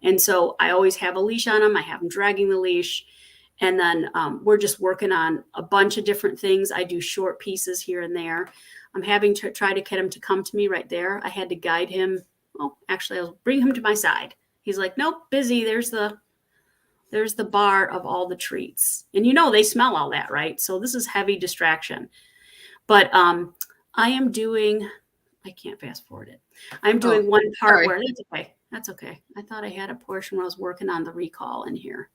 And so I always have a leash on him. I have him dragging the leash. And then we're just working on a bunch of different things. I do short pieces here and there. I'm having to try to get him to come to me right there. I had to guide him. Oh, actually, I'll bring him to my side. He's like, nope, busy. There's the bar of all the treats. And they smell all that, right? So this is heavy distraction. But I am doing, I can't fast forward it. I'm doing one part where, that's okay. I thought I had a portion where I was working on the recall in here.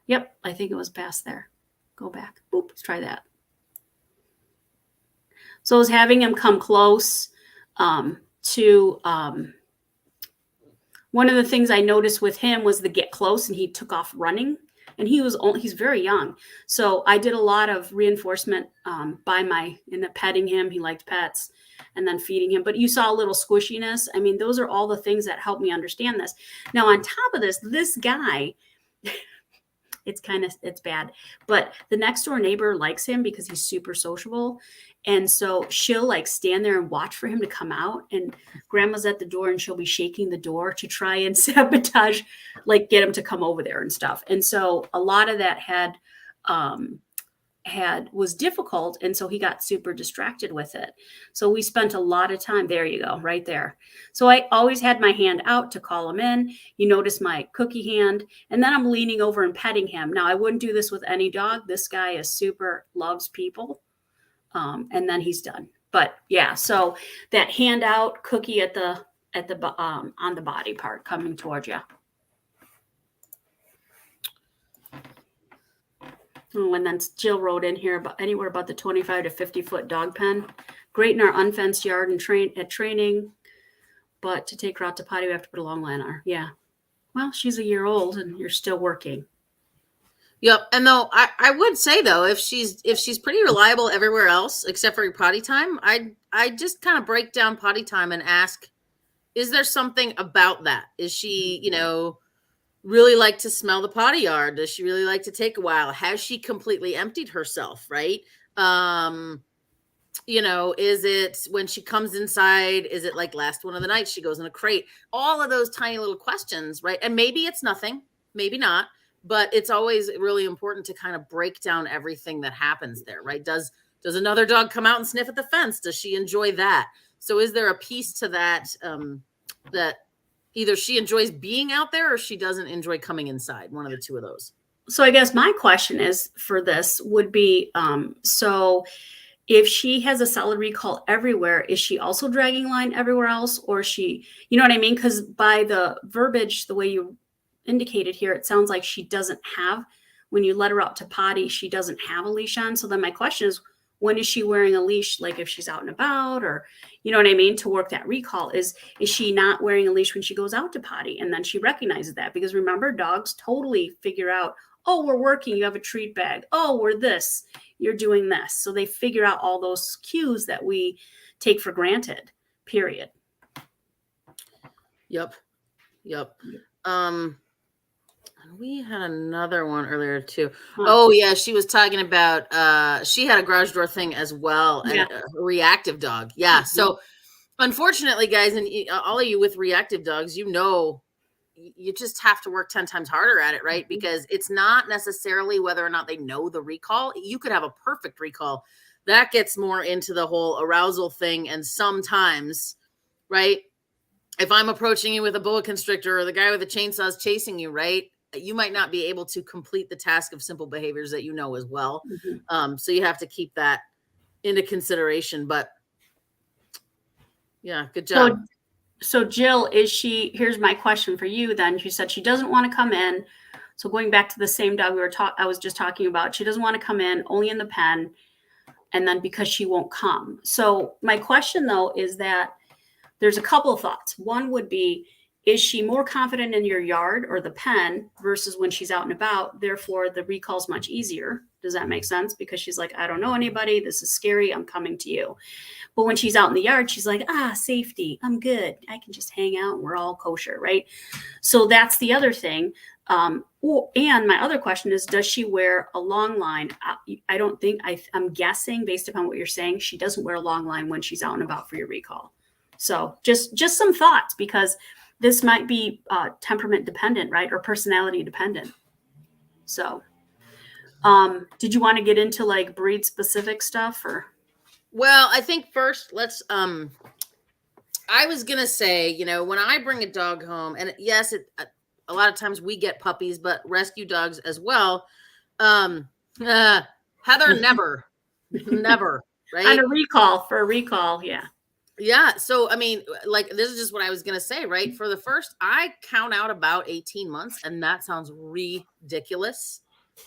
Yep, I think it was past there. Go back. Oop, let's try that. So I was having him come close to one of the things I noticed with him was the get close, and he took off running. And he's very young. So I did a lot of reinforcement in the petting him. He liked pets, and then feeding him. But you saw a little squishiness. I mean, those are all the things that help me understand this. Now, on top of this guy, it's bad, but the next door neighbor likes him because he's super sociable. And so she'll like stand there and watch for him to come out, and grandma's at the door and she'll be shaking the door to try and sabotage, like get him to come over there and stuff. And so a lot of that was difficult. And so he got super distracted with it. So we spent a lot of time. There you go, right there. So I always had my hand out to call him in. You notice my cookie hand, and then I'm leaning over and petting him. Now I wouldn't do this with any dog. This guy is super loves people. And then he's done. But yeah, so that hand out cookie at the on the body part coming towards you. Oh, and then Jill wrote in here about anywhere about the 25 to 50 foot dog pen. Great in our unfenced yard and training, but to take her out to potty, we have to put a long line on her. Yeah. Well, she's a year old and you're still working. Yep. And though I would say though, if she's pretty reliable everywhere else except for your potty time, I just kind of break down potty time and ask, is there something about that? Is she, really like to smell the potty yard? Does she really like to take a while? Has she completely emptied herself? Right. Is it when she comes inside, is it like last one of the night she goes in a crate? All of those tiny little questions. Right. And maybe it's nothing, maybe not, but it's always really important to kind of break down everything that happens there. Right. Does another dog come out and sniff at the fence? Does she enjoy that? So is there a piece to that, that either she enjoys being out there or she doesn't enjoy coming inside? One of the two of those. So I guess my question is for this would be, so if she has a solid recall everywhere, is she also dragging line everywhere else? Or she, you know what I mean? Because by the verbiage, the way you indicated here, it sounds like she doesn't have when you let her out to potty, she doesn't have a leash on. So then my question is, when is she wearing a leash? Like if she's out and about, or, you know what I mean? To work that recall, is she not wearing a leash when she goes out to potty? And then she recognizes that, because remember, dogs totally figure out, oh, we're working. You have a treat bag. Oh, we're this, you're doing this. So they figure out all those cues that we take for granted, period. Yep. We had another one earlier too. Huh. Oh yeah, she was talking about she had a garage door thing as well, and a reactive dog. Yeah. So unfortunately, guys, and all of you with reactive dogs, you know, you just have to work 10 times harder at it, right? Because it's not necessarily whether or not they know the recall. You could have a perfect recall. That gets more into the whole arousal thing, and sometimes, right, if I'm approaching you with a boa constrictor, or the guy with the chainsaw is chasing you, right, you might not be able to complete the task of simple behaviors that you know as well. So you have to keep that into consideration. But yeah, good job. So Jill, here's my question for you then. You said she doesn't want to come in. So going back to the same dog I was just talking about, she doesn't want to come in, only in the pen, and then because she won't come. So my question though is that there's a couple of thoughts. One would be, is she more confident in your yard or the pen versus when she's out and about? Therefore, the recall's much easier. Does that make sense? Because she's like, I don't know anybody. This is scary. I'm coming to you. But when she's out in the yard, she's like, safety. I'm good. I can just hang out and we're all kosher, right? So that's the other thing. And my other question is, does she wear a long line? I'm guessing based upon what you're saying, she doesn't wear a long line when she's out and about for your recall. So just some thoughts, because this might be temperament dependent, right? Or personality dependent. So did you want to get into like breed specific stuff, or? Well, I think first let's, I was going to say, you know, when I bring a dog home, and yes, a lot of times we get puppies, but rescue dogs as well. Heather, never, right? On a recall. Yeah. Yeah. So, I mean, like, this is just what I was going to say, right? For the first, I count out about 18 months, and that sounds ridiculous.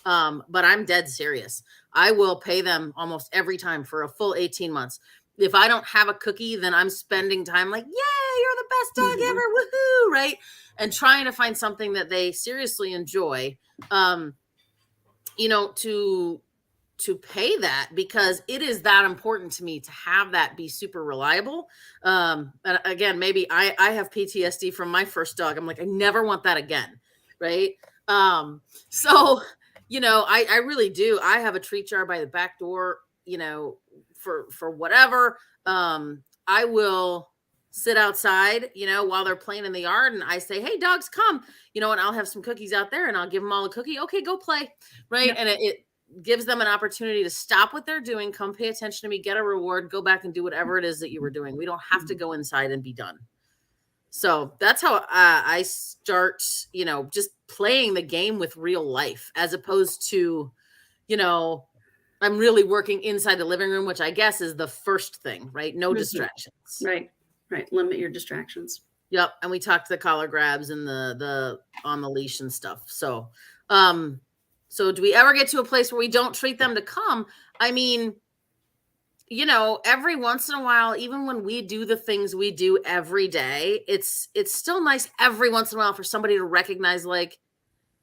But I'm dead serious. I will pay them almost every time for a full 18 months. If I don't have a cookie, then I'm spending time like, yay, you're the best dog ever. Woohoo. Right. And trying to find something that they seriously enjoy, you know, to pay that, because it is that important to me to have that be super reliable. And again, maybe I have PTSD from my first dog. I'm like, I never want that again. Right. So, you know, I really do. I have a treat jar by the back door, you know, for whatever. I will sit outside, you know, while they're playing in the yard, and I say, hey, dogs, come, you know, and I'll have some cookies out there, and I'll give them all a cookie. Okay, go play. Right. Yep. And it gives them an opportunity to stop what they're doing, come pay attention to me, get a reward, go back and do whatever it is that you were doing. We don't have to go inside and be done. So that's how I start, you know, just playing the game with real life, as opposed to, you know, I'm really working inside the living room, which I guess is the first thing, right? No distractions. Right. Limit your distractions. Yep. And we talked the collar grabs and the on the leash and stuff. So, so do we ever get to a place where we don't treat them to come? I mean, you know, every once in a while, even when we do the things we do every day, it's still nice every once in a while for somebody to recognize, like,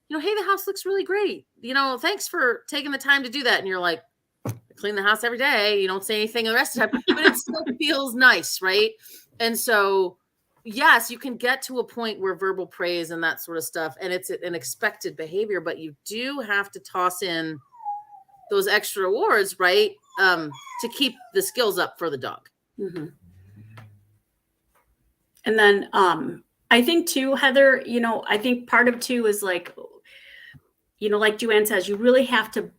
you know, hey, the house looks really great. You know, thanks for taking the time to do that. And you're like, I clean the house every day. You don't say anything the rest of the time, but it still feels nice, right? And so, yes, you can get to a point where verbal praise and that sort of stuff, and it's an expected behavior, but you do have to toss in those extra rewards, right? To keep the skills up for the dog. Mm-hmm. And then I think too, Heather, you know, I think part of too is like, you know, like Joanne says, you really have to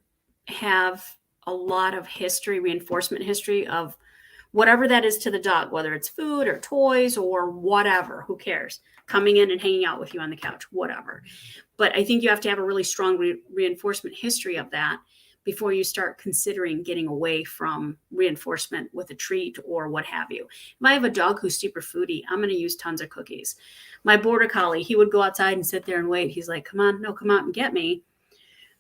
have a lot of reinforcement history of whatever that is to the dog, whether it's food or toys or whatever, who cares? Coming in and hanging out with you on the couch, whatever. But I think you have to have a really strong reinforcement history of that before you start considering getting away from reinforcement with a treat or what have you. If I have a dog who's super foodie, I'm going to use tons of cookies. My border collie, he would go outside and sit there and wait. He's like, come on out and get me.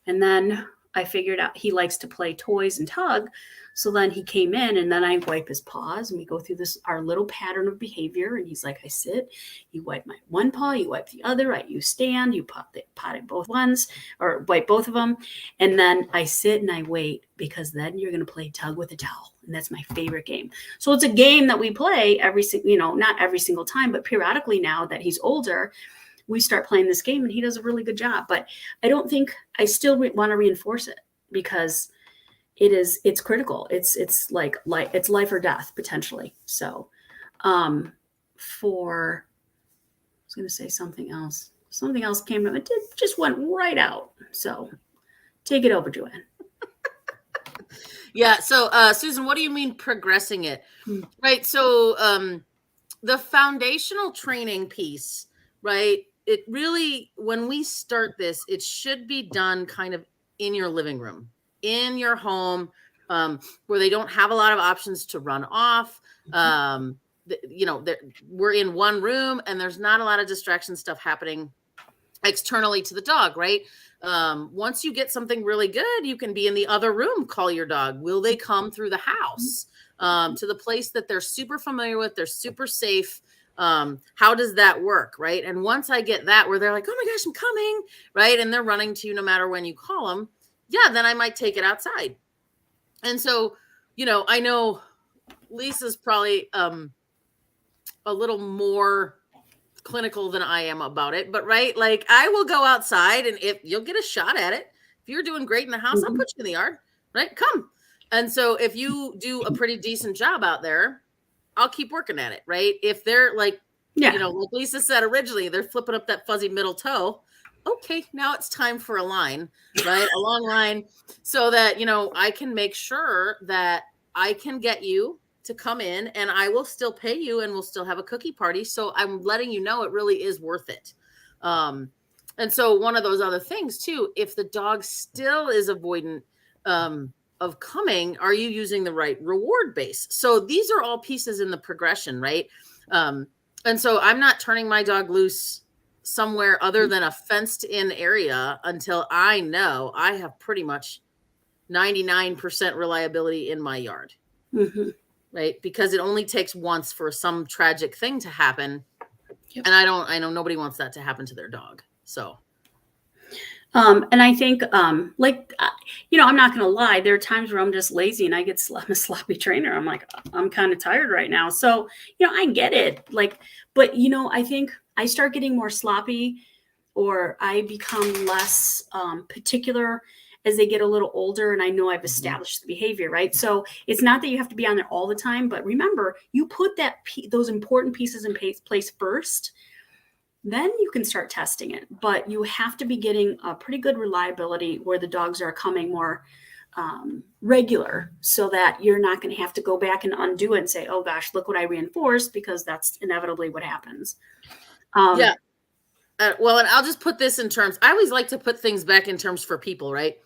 And then I figured out he likes to play toys and tug. So then he came in, and then I wipe his paws, and we go through our little pattern of behavior. And he's like, I sit, you wipe my one paw, you wipe the other, you stand, you potty both ones, or wipe both of them. And then I sit and I wait, because then you're going to play tug with a towel. And that's my favorite game. So it's a game that we play not every single time, but periodically now that he's older, we start playing this game, and he does a really good job. But I still want to reinforce it, because it's critical. It's it's life or death potentially. So, I was going to say something else. Something else came up. It just went right out. So take it over, Joanne. Yeah. So, Susan, what do you mean progressing it? Right. So, the foundational training piece, right? It really, when we start this, it should be done kind of in your living room, in your home, where they don't have a lot of options to run off. We're in one room, and there's not a lot of distraction stuff happening externally to the dog, right? Once you get something really good, you can be in the other room, call your dog. Will they come through the house to the place that they're super familiar with? They're super safe. How does that work, right? And once I get that, where they're like, oh my gosh, I'm coming, right? And they're running to you no matter when you call them. Yeah, then I might take it outside. And so, I know Lisa's probably a little more clinical than I am about it, but right, like I will go outside, and if you'll get a shot at it, if you're doing great in the house, I'll put you in the yard, right? Come. And so if you do a pretty decent job out there, I'll keep working at it, right? If they're like, like Lisa said originally, they're flipping up that fuzzy middle toe. Okay, now it's time for a line, right? A long line, so that, I can make sure that I can get you to come in, and I will still pay you, and we'll still have a cookie party. So I'm letting you know it really is worth it. And so one of those other things too, if the dog still is avoidant of coming, are you using the right reward base? So these are all pieces in the progression, right? And so I'm not turning my dog loose somewhere other than a fenced in area until I know I have pretty much 99% reliability in my yard. Right? Because it only takes once for some tragic thing to happen. Yep. And I know nobody wants that to happen to their dog. So, and I think, I'm not going to lie. There are times where I'm just lazy, and I'm a sloppy trainer. I'm like, I'm kind of tired right now. So, I get it. But I think I start getting more sloppy, or I become less particular as they get a little older, and I know I've established the behavior, right? So it's not that you have to be on there all the time, but remember, you put those important pieces in place first, then you can start testing it. But you have to be getting a pretty good reliability where the dogs are coming more regular, so that you're not going to have to go back and undo it and say, oh gosh, look what I reinforced, because that's inevitably what happens. Well, and I'll just put this in terms. I always like to put things back in terms for people, right?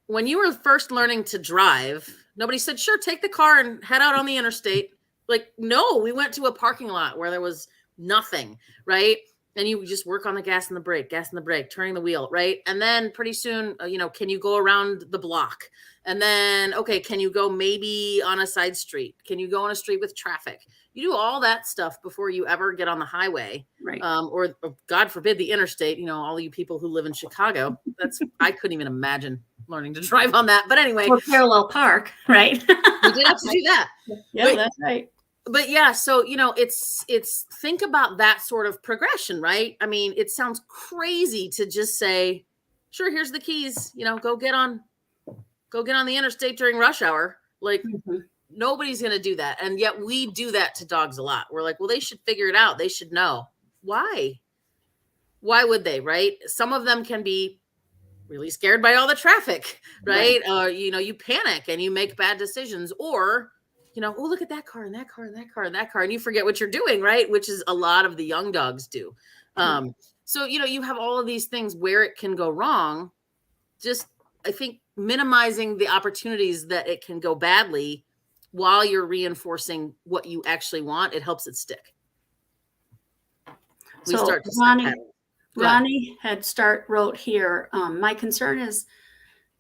When you were first learning to drive, nobody said, sure, take the car and head out on the interstate. Like, no, we went to a parking lot where there was nothing, right? And you just work on the gas and the brake, turning the wheel, right? And then pretty soon, can you go around the block? And then, okay, can you go maybe on a side street? Can you go on a street with traffic? You do all that stuff before you ever get on the highway, right? Or God forbid, the interstate. All you people who live in Chicago, I couldn't even imagine learning to drive on that. But anyway, or parallel park, right? We did have to do that. Yeah, that's right. But yeah, so it's think about that sort of progression, right? I mean, it sounds crazy to just say, sure, here's the keys, go get on the interstate during rush hour. Like, nobody's going to do that. And yet we do that to dogs a lot. We're like, well, they should figure it out. They should know. Why would they, right? Some of them can be really scared by all the traffic, right? You panic and you make bad decisions, or, oh, look at that car and that car and that car and that car. And you forget what you're doing, right? Which is a lot of the young dogs do. So, you have all of these things where it can go wrong. Just, I think, minimizing the opportunities that it can go badly while you're reinforcing what you actually want, it helps it stick. Ronnie wrote here, my concern is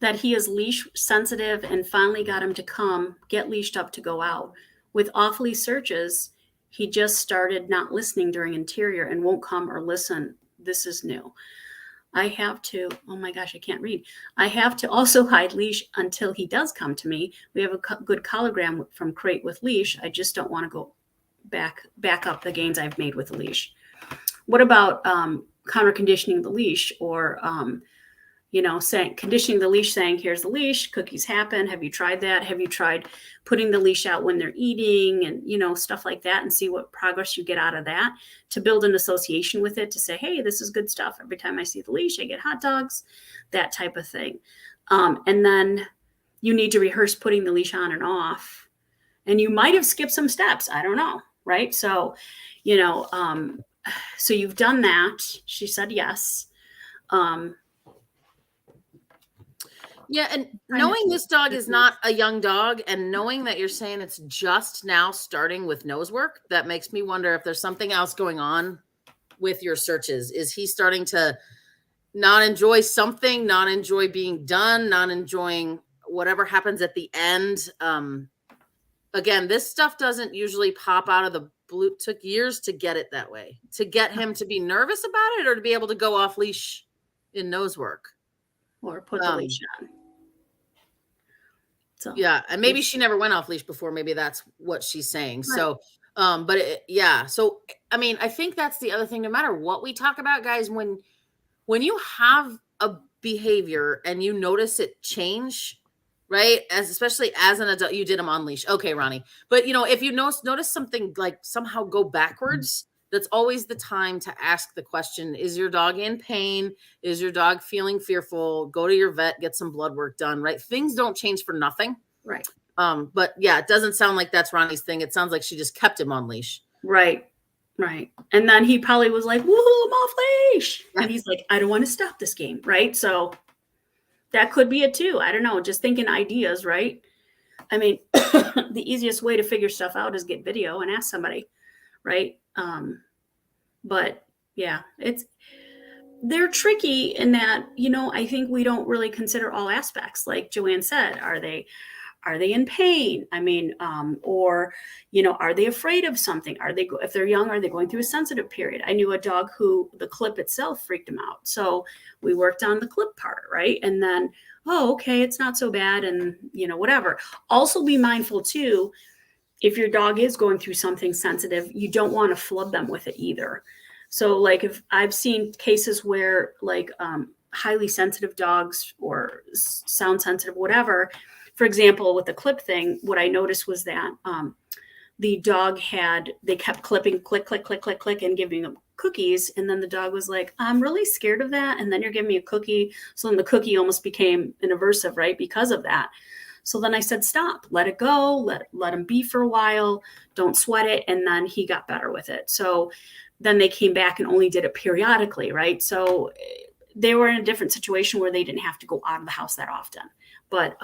that he is leash sensitive and finally got him to get leashed up to go out. With off-leash searches, he just started not listening during interior and won't come or listen. This is new. I have to, oh my gosh, I can't read. I have to also hide leash until he does come to me. We have a good collogram from crate with leash. I just don't want to go back up the gains I've made with the leash. What about counter conditioning the leash, or conditioning the leash, saying, here's the leash, cookies happen. Have you tried that? Have you tried putting the leash out when they're eating, and, stuff like that, and see what progress you get out of that, to build an association with it, to say, hey, this is good stuff. Every time I see the leash, I get hot dogs, that type of thing. And then you need to rehearse putting the leash on and off. And you might have skipped some steps. I don't know. Right. So, so you've done that. She said yes. Yeah, and knowing this dog is not a young dog, and knowing that you're saying it's just now starting with nose work, that makes me wonder if there's something else going on with your searches. Is he starting to not enjoy something, not enjoy being done, not enjoying whatever happens at the end? Again, this stuff doesn't usually pop out of the blue. It took years to get it that way, to get him to be nervous about it, or to be able to go off leash in nose work. Or put the leash on. So yeah, and maybe she never went off leash before. Maybe that's what she's saying. Right. So, So, I mean, I think that's the other thing. No matter what we talk about, guys, when you have a behavior and you notice it change, right? Especially as an adult, you did them on leash. Okay, Ronnie. But if you notice something like somehow go backwards, that's always the time to ask the question, is your dog in pain? Is your dog feeling fearful? Go to your vet, get some blood work done, right? Things don't change for nothing. Right. But yeah, it doesn't sound like that's Ronnie's thing. It sounds like she just kept him on leash. Right. Right. And then he probably was like, woohoo, I'm off leash. And he's like, I don't want to stop this game. Right. So that could be it too. I don't know. Just thinking ideas, right? I mean, the easiest way to figure stuff out is get video and ask somebody. Right. But yeah, they're tricky in that, I think we don't really consider all aspects. Like Joanne said, are they in pain? I mean, or, are they afraid of something? If they're young, are they going through a sensitive period? I knew a dog who the clip itself freaked him out. So we worked on the clip part. Right. And then, oh, okay, it's not so bad. And, whatever. Also be mindful too, if your dog is going through something sensitive, you don't want to flood them with it either. So like if I've seen cases where like highly sensitive dogs or sound sensitive, whatever, for example, with the clip thing, what I noticed was that the dog they kept clipping, click, click, click, click, click, and giving them cookies. And then the dog was like, I'm really scared of that. And then you're giving me a cookie. So then the cookie almost became an aversive, right? Because of that. So then I said, stop, let it go, let him be for a while, don't sweat it. And then he got better with it. So then they came back and only did it periodically, right? So they were in a different situation where they didn't have to go out of the house that often. But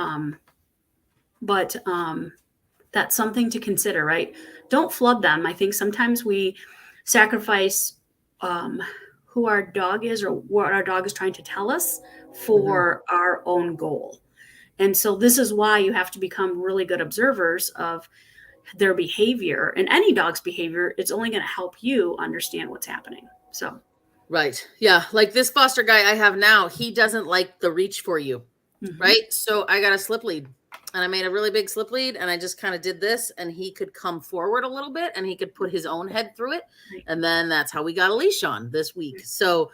that's something to consider, right? Don't flood them. I think sometimes we sacrifice who our dog is or what our dog is trying to tell us for our own goal. And so this is why you have to become really good observers of their behavior, and any dog's behavior. It's only going to help you understand what's happening. So. Right. Yeah. Like this foster guy I have now, he doesn't like the reach for you. Right. So I got a slip lead and I made a really big slip lead and I just kind of did this and he could come forward a little bit and he could put his own head through it. And then that's how we got a leash on this week. So,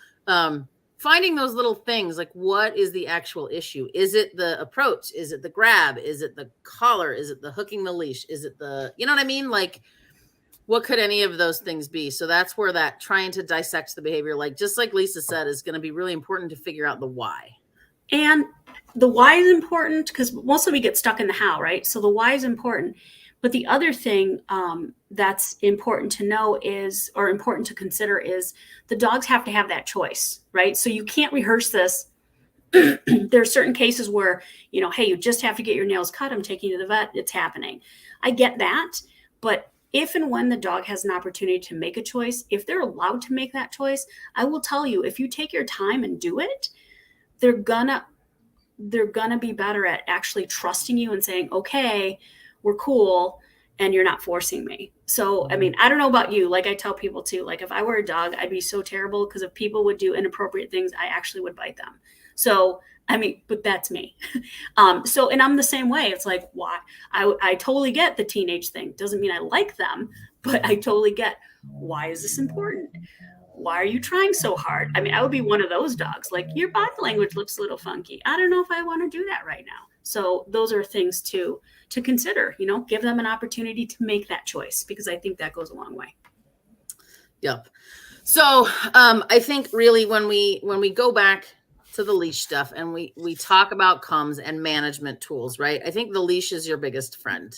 finding those little things, like what is the actual issue? Is it the approach? Is it the grab? Is it the collar? Is it the hooking the leash? Is it you know what I mean? Like what could any of those things be? So that's where that trying to dissect the behavior, like just like Lisa said, is going to be really important to figure out the why. And the why is important because mostly we get stuck in the how, right? So the why is important. But the other thing that's important to know is, or important to consider is, the dogs have to have that choice, right? So you can't rehearse this. There are certain cases where, hey, you just have to get your nails cut. I'm taking you to the vet. It's happening. I get that. But, if and when the dog has an opportunity to make a choice, if they're allowed to make that choice, I will tell you, if you take your time and do it, they're gonna be better at actually trusting you and saying, okay, we're cool, and you're not forcing me. So, I mean, I don't know about you. Like I tell people too, like if I were a dog, I'd be so terrible, because if people would do inappropriate things, I actually would bite them. So, I mean, but that's me. And I'm the same way. It's like, why? I totally get the teenage thing. Doesn't mean I like them, but I totally get, why is this important? Why are you trying so hard? I mean, I would be one of those dogs. Like, your body language looks a little funky. I don't know if I want to do that right now. So those are things to consider, give them an opportunity to make that choice, because I think that goes a long way. Yep. So I think really when we go back to the leash stuff and we talk about comes and management tools, right? I think the leash is your biggest friend,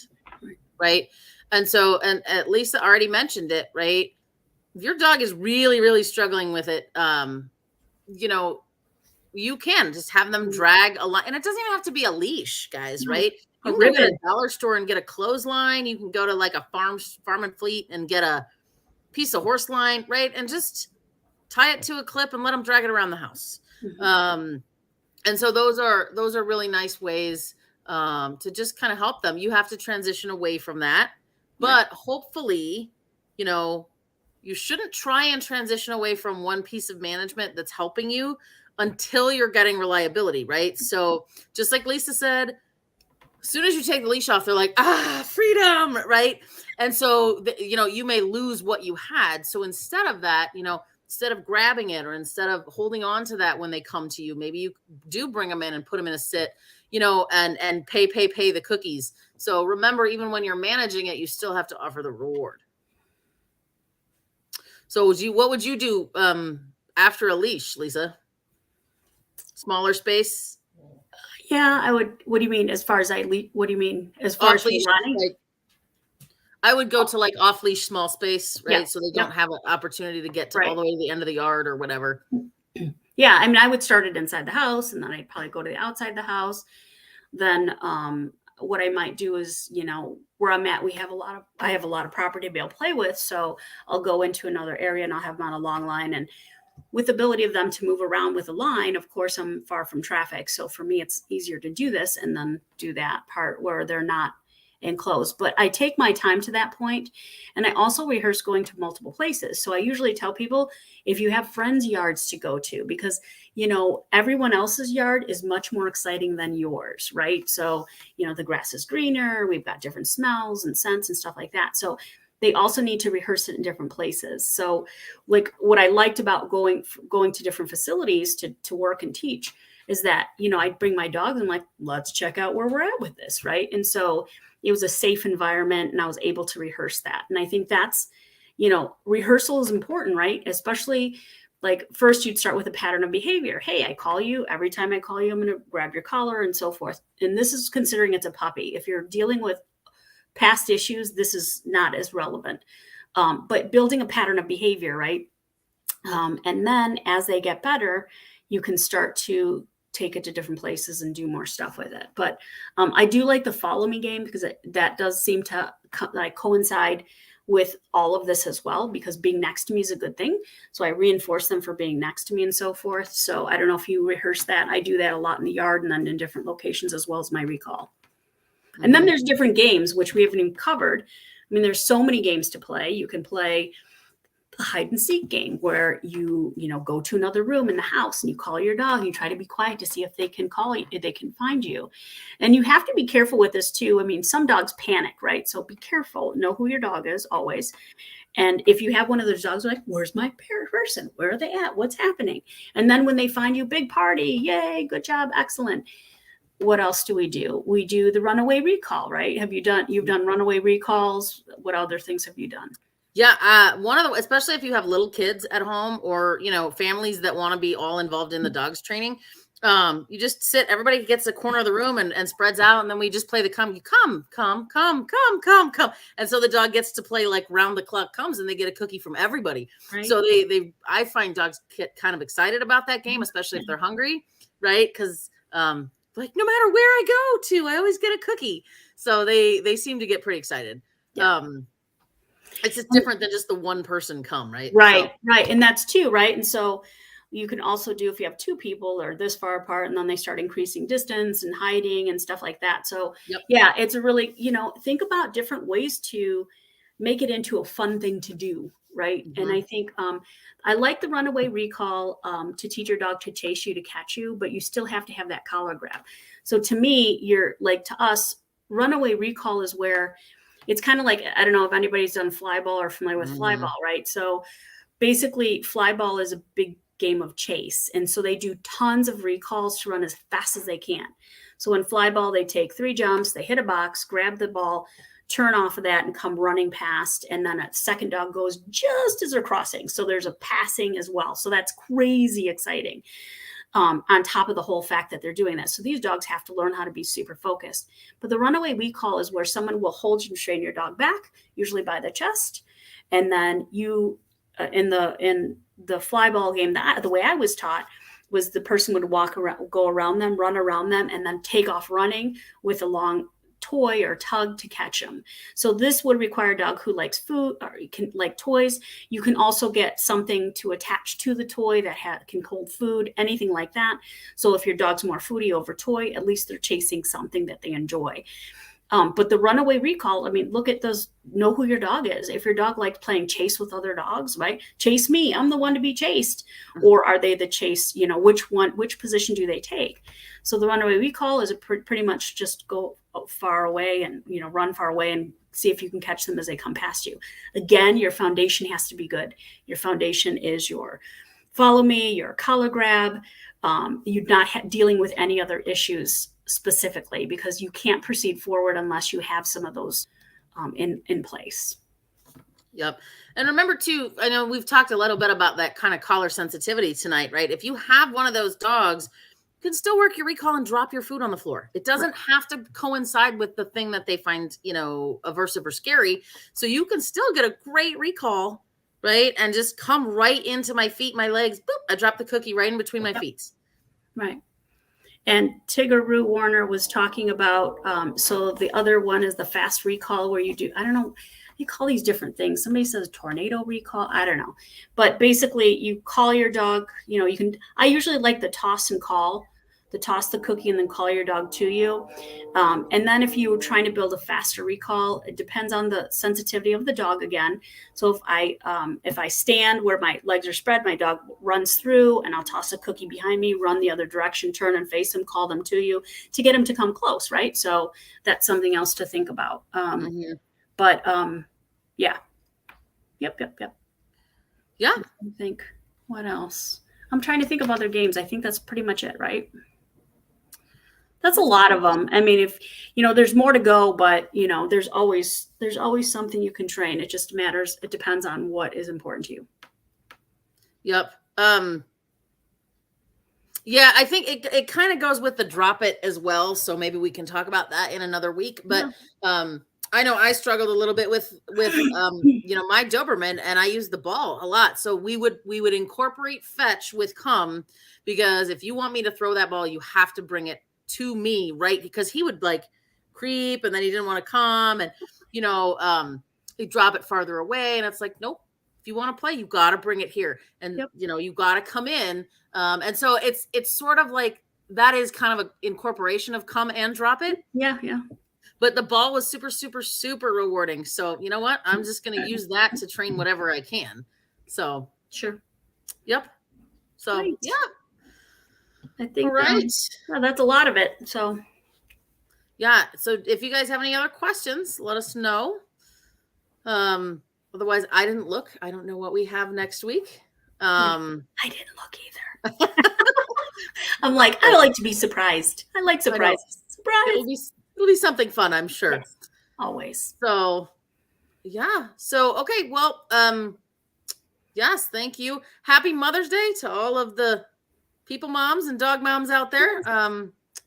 right? And so, and Lisa already mentioned it, right? If your dog is really, really struggling with it, you can just have them drag a line, and it doesn't even have to be a leash, guys, right? You can go to a dollar store and get a clothesline. You can go to like a farm and fleet and get a piece of horse line, right? And just tie it to a clip and let them drag it around the house. And so those are really nice ways to just kind of help them. You have to transition away from that, but hopefully, you shouldn't try and transition away from one piece of management that's helping you until you're getting reliability, right? So just like Lisa said, as soon as you take the leash off, they're like, freedom, right? And so, you may lose what you had. So instead of that, instead of grabbing it or instead of holding on to that when they come to you, maybe you do bring them in and put them in a sit, and pay the cookies. So remember, even when you're managing it, you still have to offer the reward. So what would you do after a leash, Lisa? Smaller space? Yeah, I would. What do you mean? As far as what do you mean? As far as running? Like, I would go to like off leash, small space, right? Yeah. So they don't have an opportunity to get to all the way to the end of the yard or whatever. Yeah, I mean, I would start it inside the house, and then I'd probably go to the outside the house. Then what I might do is, where I'm at, I have a lot of property to be able to play with. So I'll go into another area and I'll have them on a long line. And with the ability of them to move around with a line, of course, I'm far from traffic. So for me, it's easier to do this and then do that part where they're not enclosed. But I take my time to that point, and I also rehearse going to multiple places. So I usually tell people, if you have friends' yards to go to, because everyone else's yard is much more exciting than yours, right? So the grass is greener, we've got different smells and scents and stuff like that. So they also need to rehearse it in different places. So like what I liked about going to different facilities to work and teach is that I'd bring my dogs and like, let's check out where we're at with this, right? And so it was a safe environment, and I was able to rehearse that. And I think that's, rehearsal is important, right? Especially like first you'd start with a pattern of behavior. Hey, I call you. Every time I call you, I'm going to grab your collar and so forth. And this is considering it's a puppy. If you're dealing with past issues, this is not as relevant. But building a pattern of behavior, right? And then as they get better, you can start to take it to different places and do more stuff with it. But I do like the follow me game, because that does seem to coincide with all of this as well, because being next to me is a good thing. So I reinforce them for being next to me and so forth. So I don't know if you rehearse that. I do that a lot in the yard and then in different locations, as well as my recall. Mm-hmm. And then there's different games, which we haven't even covered. I mean, there's so many games to play. You can play a hide and seek game where you go to another room in the house and you call your dog and you try to be quiet to see if they can call you, if they can find you. And you have to be careful with this too. I mean, some dogs panic, right? So be careful, know who your dog is always. And if you have one of those dogs like, where's my person? Where are they at? What's happening? And then when they find you, big party, yay, good job, excellent. What else do? We do the runaway recall, right? You've done runaway recalls. What other things have you done? Yeah, especially if you have little kids at home or, families that want to be all involved in the dogs training, you just sit, everybody gets a corner of the room and spreads out. And then we just play the come. And so the dog gets to play like round the clock comes, and they get a cookie from everybody. Right. So I find dogs get kind of excited about that game, especially if they're hungry, right? Because like no matter where I go to, I always get a cookie. So they seem to get pretty excited. Yeah. It's just different than just the one person come, right? Right, So, right. And that's two, right? And so you can also do if you have two people or this far apart and then they start increasing distance and hiding and stuff like that. So yep. yeah, it's a really, think about different ways to make it into a fun thing to do, right? And I think I like the runaway recall to teach your dog to chase you, to catch you, but you still have to have that collar grab. So to me, you're like, to us, runaway recall is where it's kind of like, I don't know if anybody's done fly ball or familiar with fly ball, right? So basically fly ball is a big game of chase. And so they do tons of recalls to run as fast as they can. So in fly ball, they take 3 jumps, they hit a box, grab the ball, turn off of that and come running past. And then a second dog goes just as they're crossing. So there's a passing as well. So that's crazy exciting. On top of the whole fact that they're doing that. So these dogs have to learn how to be super focused. But the runaway recall is where someone will hold you and strain your dog back, usually by the chest. And then you, in the fly ball game, the way I was taught was the person would go around them, run around them, and then take off running with a long toy or tug to catch them. So this would require a dog who likes food or can like toys. You can also get something to attach to the toy that can hold food, anything like that. So if your dog's more foodie over toy, at least they're chasing something that they enjoy. But the runaway recall, I mean, look at those, know who your dog is. If your dog likes playing chase with other dogs, right? Chase me, I'm the one to be chased. Or are they the chase, which position do they take? So the runaway recall is pretty much just go far away and, run far away and see if you can catch them as they come past you. Again, your foundation has to be good. Your foundation is your follow me, your collar grab. You're not dealing with any other issues specifically, because you can't proceed forward unless you have some of those in place. Yep. And remember too, I know we've talked a little bit about that kind of collar sensitivity tonight, right? If you have one of those dogs, you can still work your recall and drop your food on the floor. It doesn't have to coincide with the thing that they find, aversive or scary. So you can still get a great recall, right? And just come right into my feet, my legs. Boop, I drop the cookie right in between my feet. Right. And Tigger Rue Warner was talking about, so the other one is the fast recall where you do, I don't know, you call these different things. Somebody says tornado recall. I don't know. But basically you call your dog, I usually like the toss and call, the toss the cookie and then call your dog to you. And then if you were trying to build a faster recall, it depends on the sensitivity of the dog again. So if I stand where my legs are spread, my dog runs through and I'll toss a cookie behind me, run the other direction, turn and face them, call them to you to get them to come close, right? So that's something else to think about. But yeah. Yep. Yeah. I think, what else? I'm trying to think of other games. I think that's pretty much it, right? That's a lot of them. I mean, if there's more to go, but there's always something you can train. It just matters. It depends on what is important to you. Yep. Yeah, I think it kind of goes with the drop it as well. So maybe we can talk about that in another week. But I know I struggled a little bit with my Doberman, and I used the ball a lot. So we would incorporate fetch with come, because if you want me to throw that ball, you have to bring it to me, right? Because he would like creep and then he didn't want to come, and he'd drop it farther away, and it's like, nope, if you want to play, you got to bring it here, and you got to come in. And so it's sort of like that is kind of an incorporation of come and drop it. Yeah. But the ball was super, super, super rewarding. So you know what? I'm just going to use that to train whatever I can. So sure. Yep. So Great. yeah. I think right. That's a lot of it. So yeah. So if you guys have any other questions, let us know. Otherwise, I didn't look. I don't know what we have next week. I didn't look either. I'm like, I like to be surprised. I like surprises. Surprise. It'll be something fun, I'm sure. Yes, always. So yeah. So okay. Well, yes, thank you. Happy Mother's Day to all of the people moms and dog moms out there.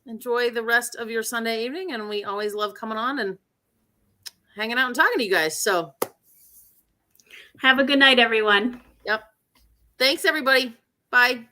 Enjoy the rest of your Sunday evening, and we always love coming on and hanging out and talking to you guys. So have a good night, everyone. Yep. Thanks, everybody. Bye.